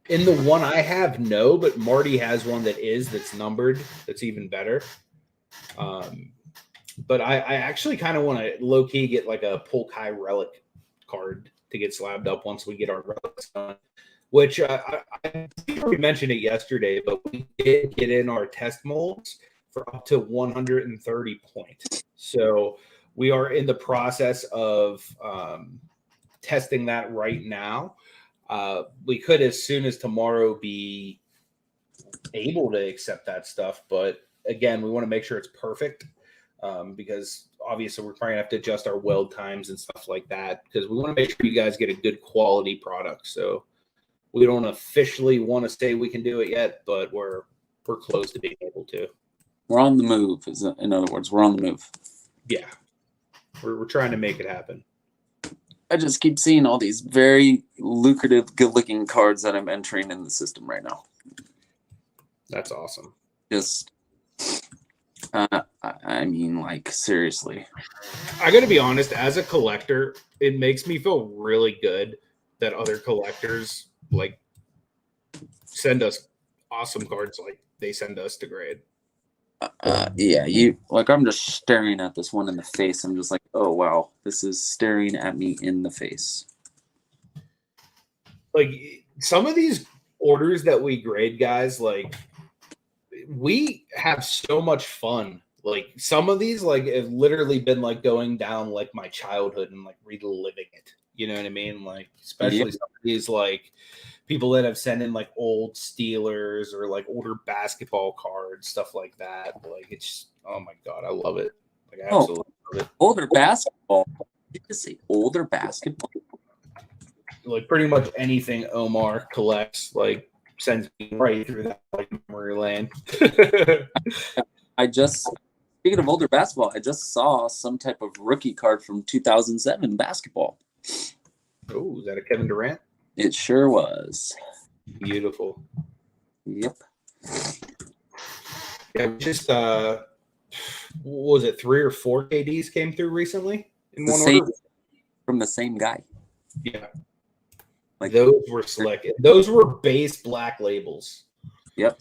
B: In the one I have, no, but Marty has one that's numbered. That's even better. But I actually kind of want to low-key get like a Polkai relic card to get slabbed up once we get our relics done, which I we mentioned it yesterday, but we did get in our test molds for up to 130 points. So we are in the process of testing that right now. We could, as soon as tomorrow, be able to accept that stuff. But again, we want to make sure it's perfect because obviously we're probably going to have to adjust our weld times and stuff like that because we want to make sure you guys get a good quality product. So we don't officially want to say we can do it yet, but we're close to being able to.
C: We're on the move. In other words, we're on the move.
B: Yeah. We're trying to make it happen.
C: I just keep seeing all these very lucrative, good-looking cards that I'm entering in the system right now.
B: That's awesome.
C: Just, I mean, like, seriously.
B: I got to be honest, as a collector, it makes me feel really good that other collectors, like, send us awesome cards like they send us to grade.
C: Yeah, I'm just staring at this one in the face. I'm just like, oh wow, this is staring at me in the face.
B: Like some of these orders that we grade, guys, like we have so much fun. Like some of these, like have literally been like going down like my childhood and like reliving it. You know what I mean? Like especially some of these like people that have sent in like old Steelers or like older basketball cards, stuff like that. Like it's oh my god, I love it. Like I absolutely love it.
C: Older basketball. Did you say older basketball?
B: Like pretty much anything Omar collects, like sends me right through that like memory lane.
C: Speaking of older basketball, I just saw some type of rookie card from 2007 basketball.
B: Oh, is that a Kevin Durant?
C: It sure was.
B: Beautiful.
C: Yep.
B: Yeah, just what was it, 3 or 4 KDs came through recently in one order?
C: From the same guy.
B: Yeah.
C: Like
B: those were selected. Those were base black labels.
C: Yep.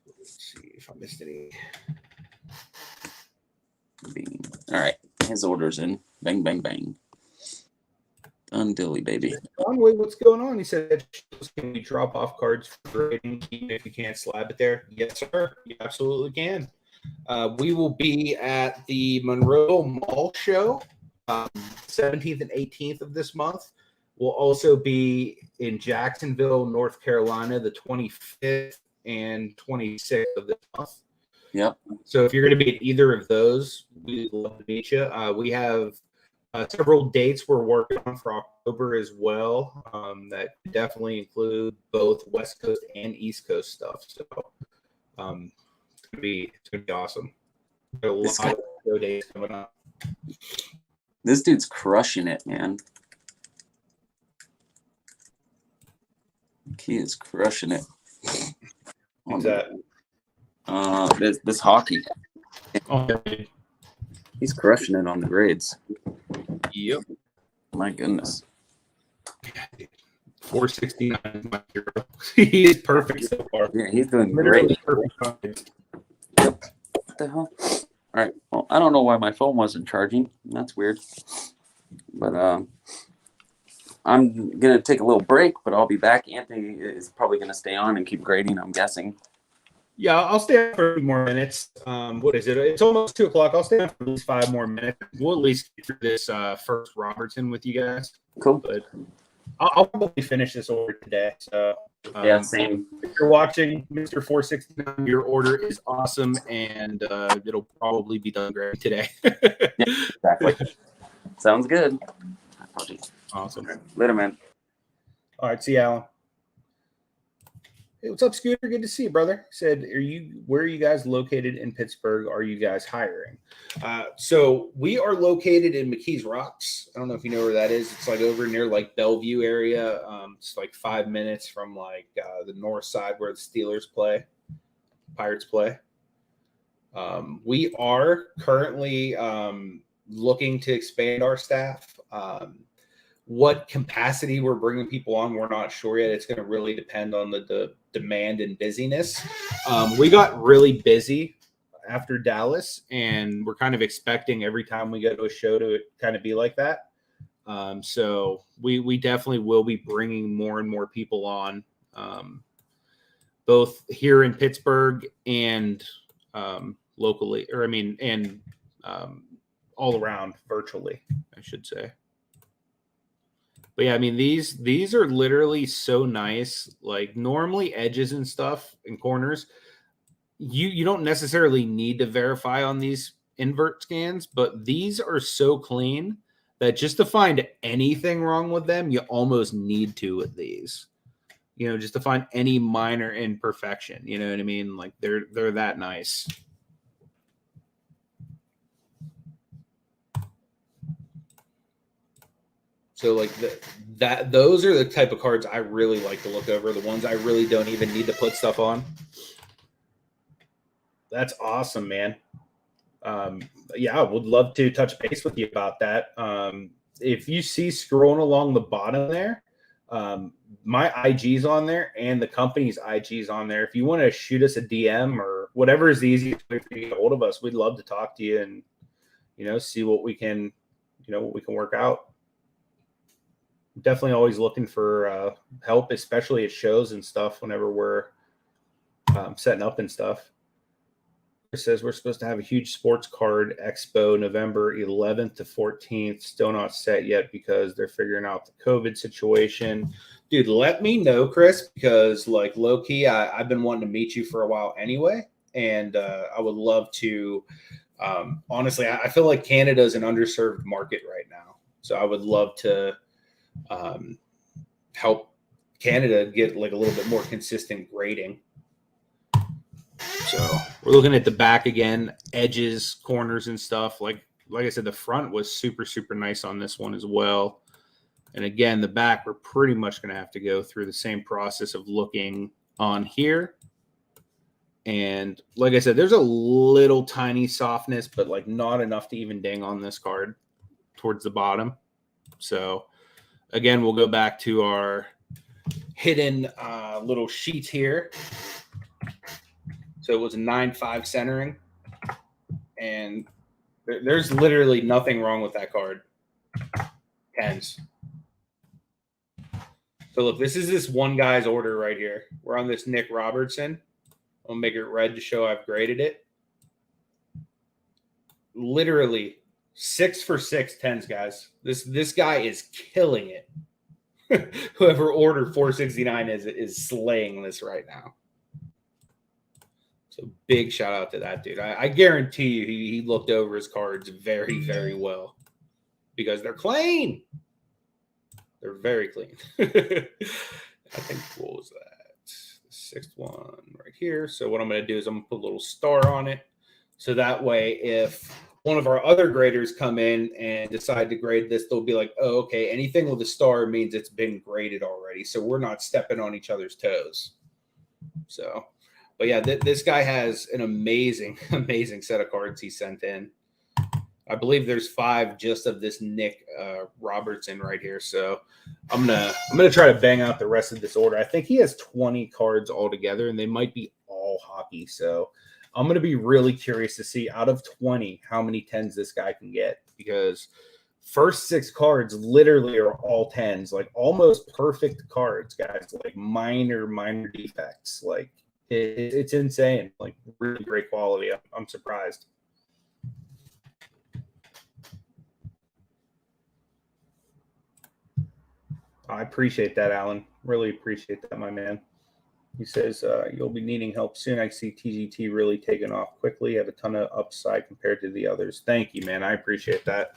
B: Let's see if I missed any.
C: All right. His order's in. Bang, bang, bang. Done dilly, baby.
B: Conway, what's going on? He said, can we drop off cards for grading if you can't slab it there? Yes, sir. You absolutely can. We will be at the Monroe Mall show 17th and 18th of this month. We'll also be in Jacksonville, North Carolina, the 25th and 26th of this month.
C: Yep.
B: So if you're going to be at either of those, we'd love to meet you. We have several dates we're working on for October as well. That definitely include both West Coast and East Coast stuff. So it's gonna be awesome. There are a lot of show days coming up.
C: This dude's crushing it, man. He is crushing it.
B: What's that?
C: This hockey.
B: Oh,
C: He's crushing it on the grades.
B: yep.
C: My goodness.
B: 469 is my hero. He is perfect so far.
C: Yeah, he's doing
B: Literally
C: great.
B: perfect.
C: What the hell? All right. Well, I don't know why my phone wasn't charging. That's weird. But I'm gonna take a little break, but I'll be back. Anthony is probably gonna stay on and keep grading, I'm guessing.
B: Yeah, I'll stay on for a few more minutes. What is it? It's almost 2:00. I'll stay on for at least 5 more minutes. We'll at least get through this first Robertson with you guys.
C: Cool.
B: But I'll probably finish this order today. So
C: Yeah, same.
B: If you're watching, Mr. 469, your order is awesome, and it'll probably be done great today.
C: Yeah, exactly. Sounds good.
B: Awesome.
C: Later, man.
B: All right, see you, Alan. Hey, what's up, Scooter? Good to see you, brother. Said, where are you guys located in Pittsburgh? Are you guys hiring? So we are located in McKees Rocks. I don't know if you know where that is. It's like over near like Bellevue area. It's like 5 minutes from like the north side where the Steelers play, Pirates play. We are currently looking to expand our staff. What capacity we're bringing people on, we're not sure yet. It's going to really depend on the demand and busyness. We got really busy after Dallas, and we're kind of expecting every time we go to a show to kind of be like that. So we definitely will be bringing more and more people on, both here in Pittsburgh and locally, and all around virtually, I should say. But yeah, I mean, these are literally so nice. Like normally edges and stuff and corners, you don't necessarily need to verify on these invert scans, but these are so clean that just to find anything wrong with them, you almost need to with these. You know, just to find any minor imperfection. You know what I mean? Like they're that nice. So like those are the type of cards I really like to look over, the ones I really don't even need to put stuff on. That's awesome, man. Yeah, I would love to touch base with you about that. If you see scrolling along the bottom there, My IG's on there and the company's IG's on there. If you want to shoot us a DM or whatever is the easiest way for you to get a hold of us, we'd love to talk to you and, see what we can, what we can work out. Definitely always looking for help, especially at shows and stuff whenever we're setting up and stuff. It says we're supposed to have a huge sports card expo November 11th to 14th. Still not set yet because they're figuring out the COVID situation. Dude, let me know, Chris, because like low key, I've been wanting to meet you for a while anyway. And I would love to, honestly, I feel like Canada is an underserved market right now. So I would love to help Canada get like a little bit more consistent grading. So we're looking at the back again, edges, corners and stuff. Like I said, the front was super, super nice on this one as well. And again, the back, we're pretty much going to have to go through the same process of looking on here. And like I said, there's a little tiny softness, but like not enough to even ding on this card towards the bottom. So again, we'll go back to our hidden little sheet here. So it was a 9.5 centering, and there's literally nothing wrong with that card. Tens. So look, this is this one guy's order right here. We're on this Nick Robertson. I'll make it red to show I've graded it. Literally 6 for 6 tens, guys. This guy is killing it. Whoever ordered 469 is slaying this right now. So big shout out to that dude. I guarantee you he looked over his cards very, very well because they're clean. They're very clean. I think what was that? The 6th one right here. So what I'm going to do is I'm going to put a little star on it. So that way, if one of our other graders come in and decide to grade this, they'll be like, oh, okay, anything with a star means it's been graded already. So we're not stepping on each other's toes. So, but yeah, this guy has an amazing, amazing set of cards he sent in. I believe there's 5 just of this Nick Robertson right here. So I'm gonna try to bang out the rest of this order. I think he has 20 cards altogether, and they might be all hockey. So I'm gonna be really curious to see out of 20 how many tens this guy can get, because first 6 cards literally are all tens, like almost perfect cards, guys. Like minor defects. Like it's insane. Like really great quality. I'm surprised. I appreciate that, Alan. Really appreciate that, my man. He says, you'll be needing help soon. I see TGT really taking off quickly. Have a ton of upside compared to the others. Thank you, man. I appreciate that.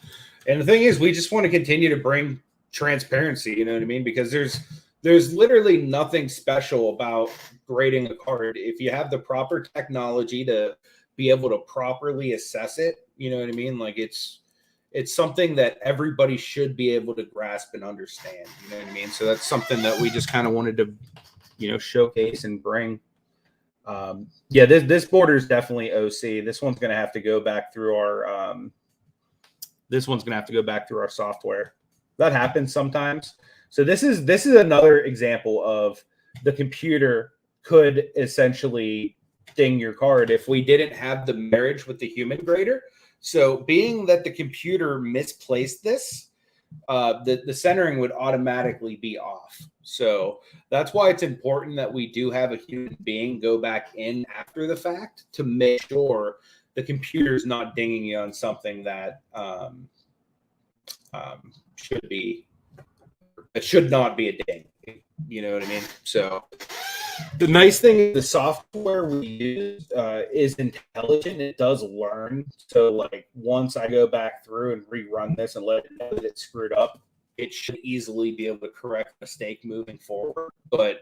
B: And the thing is, we just want to continue to bring transparency, you know what I mean? Because there's literally nothing special about grading a card. If you have the proper technology to be able to properly assess it, you know what I mean? Like it's something that everybody should be able to grasp and understand. You know what I mean? So that's something that we just kind of wanted to, showcase and bring. Yeah, this border is definitely OC. This one's going to have to go back through our. This one's going to have to go back through our software. That happens sometimes. So this is another example of the computer could essentially ding your card if we didn't have the marriage with the human grader. So being that the computer misplaced this, the centering would automatically be off. So that's why it's important that we do have a human being go back in after the fact to make sure the computer's not dinging you on something that should not be a ding. You know what I mean? So the nice thing is the software we use is intelligent. It does learn. So like once I go back through and rerun this and let it know that it's screwed up, it should easily be able to correct mistake moving forward. But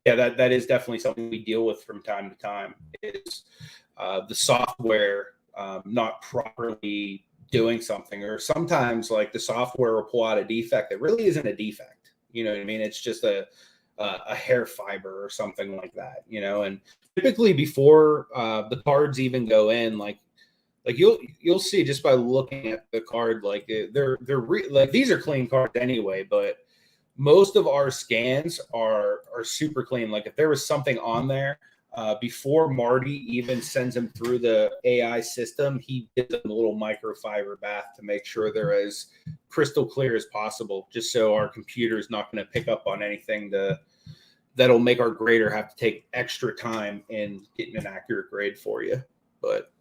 B: yeah, that is definitely something we deal with from time to time is the software not properly doing something, or sometimes like the software will pull out a defect that really isn't a defect. You know what I mean? It's just a hair fiber or something like that, and typically before the cards even go in, like you'll see just by looking at the card, like they're like these are clean cards anyway, but most of our scans are super clean. Like if there was something on there, before Marty even sends them through the AI system, he gives them a little microfiber bath to make sure they're as crystal clear as possible, just so our computer is not going to pick up on anything that'll make our grader have to take extra time in getting an accurate grade for you. But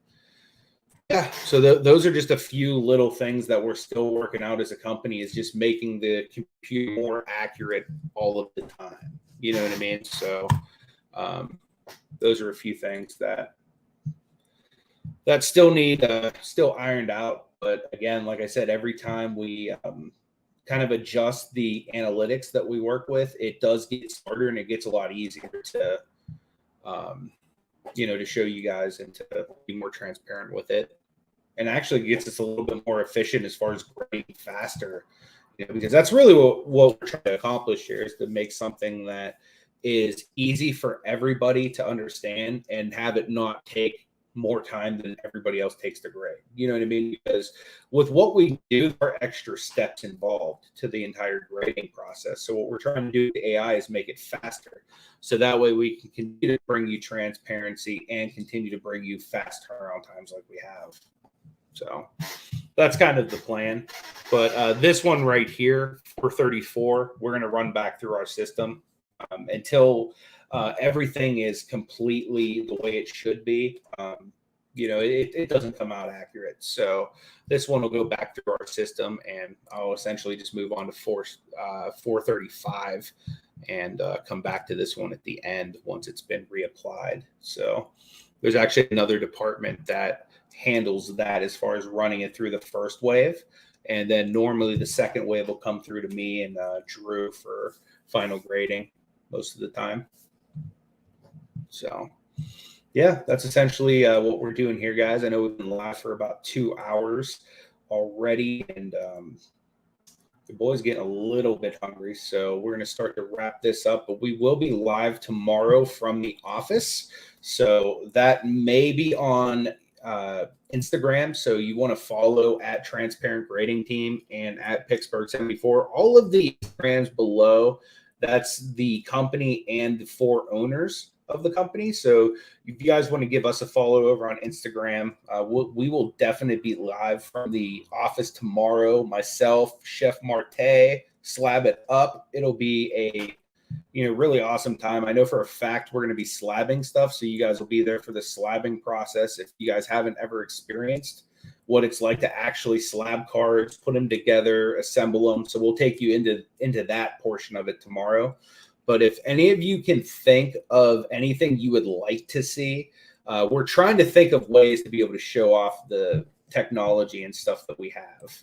B: yeah, so those are just a few little things that we're still working out as a company, is just making the computer more accurate all of the time. You know what I mean? So those are a few things that still need still ironed out. But again, like I said, every time we kind of adjust the analytics that we work with, it does get smarter and it gets a lot easier to to show you guys and to be more transparent with it. And actually gets us a little bit more efficient as far as grading faster, because that's really what we're trying to accomplish here, is to make something that is easy for everybody to understand and have it not take more time than everybody else takes to grade. You know what I mean? Because with what we do, there are extra steps involved to the entire grading process. So what we're trying to do with AI is make it faster. So that way we can continue to bring you transparency and continue to bring you fast turnaround times like we have. So that's kind of the plan. But this one right here, 434, we're going to run back through our system until everything is completely the way it should be. It doesn't come out accurate. So this one will go back through our system, and I'll essentially just move on to 435 and come back to this one at the end once it's been reapplied. So there's actually another department that handles that as far as running it through the first wave. And then normally the second wave will come through to me and Drew for final grading most of the time. So yeah, that's essentially what we're doing here, guys. I know we've been live for about 2 hours already, and the boy's getting a little bit hungry, so we're going to start to wrap this up. But we will be live tomorrow from the office, so that may be on Instagram. So you want to follow at Transparent Grading Team and at Pittsburgh 74. All of the Instagrams below, that's the company and the 4 owners of the company. So if you guys want to give us a follow over on Instagram, we will definitely be live from the office tomorrow. Myself, Chef Marte, slab it up. It'll be a really awesome time. I know for a fact we're going to be slabbing stuff, so you guys will be there for the slabbing process. If you guys haven't ever experienced what it's like to actually slab cards, put them together, assemble them, so we'll take you into that portion of it tomorrow. But if any of you can think of anything you would like to see, we're trying to think of ways to be able to show off the technology and stuff that we have.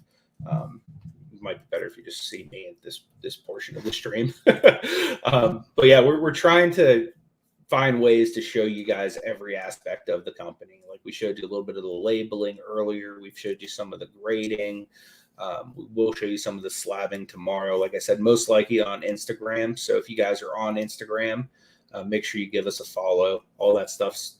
B: It might be better if you just see me at this portion of the stream. But yeah, we're trying to find ways to show you guys every aspect of the company. Like we showed you a little bit of the labeling earlier. We've showed you some of the grading. We'll show you some of the slabbing tomorrow. Like I said, most likely on Instagram. So if you guys are on Instagram, make sure you give us a follow. All that stuff's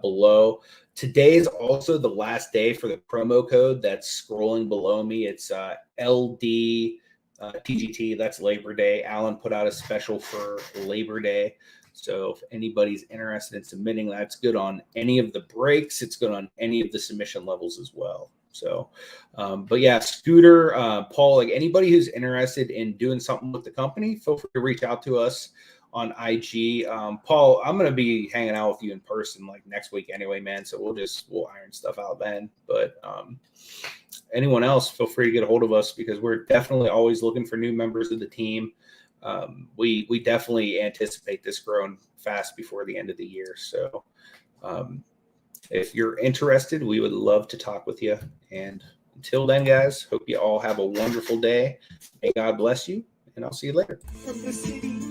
B: below. Today is also the last day for the promo code that's scrolling below me. It's LD TGT. That's Labor Day. Alan put out a special for Labor Day. So if anybody's interested in submitting, that's good on any of the breaks. It's good on any of the submission levels as well. So, but yeah, Scooter, Paul, like anybody who's interested in doing something with the company, feel free to reach out to us on IG. Paul, I'm going to be hanging out with you in person like next week anyway, man. So we'll iron stuff out then. But anyone else, feel free to get a hold of us because we're definitely always looking for new members of the team. We definitely anticipate this growing fast before the end of the year. So if you're interested, we would love to talk with you. And until then, guys, hope you all have a wonderful day. May God bless you, and I'll see you later.
A: From the city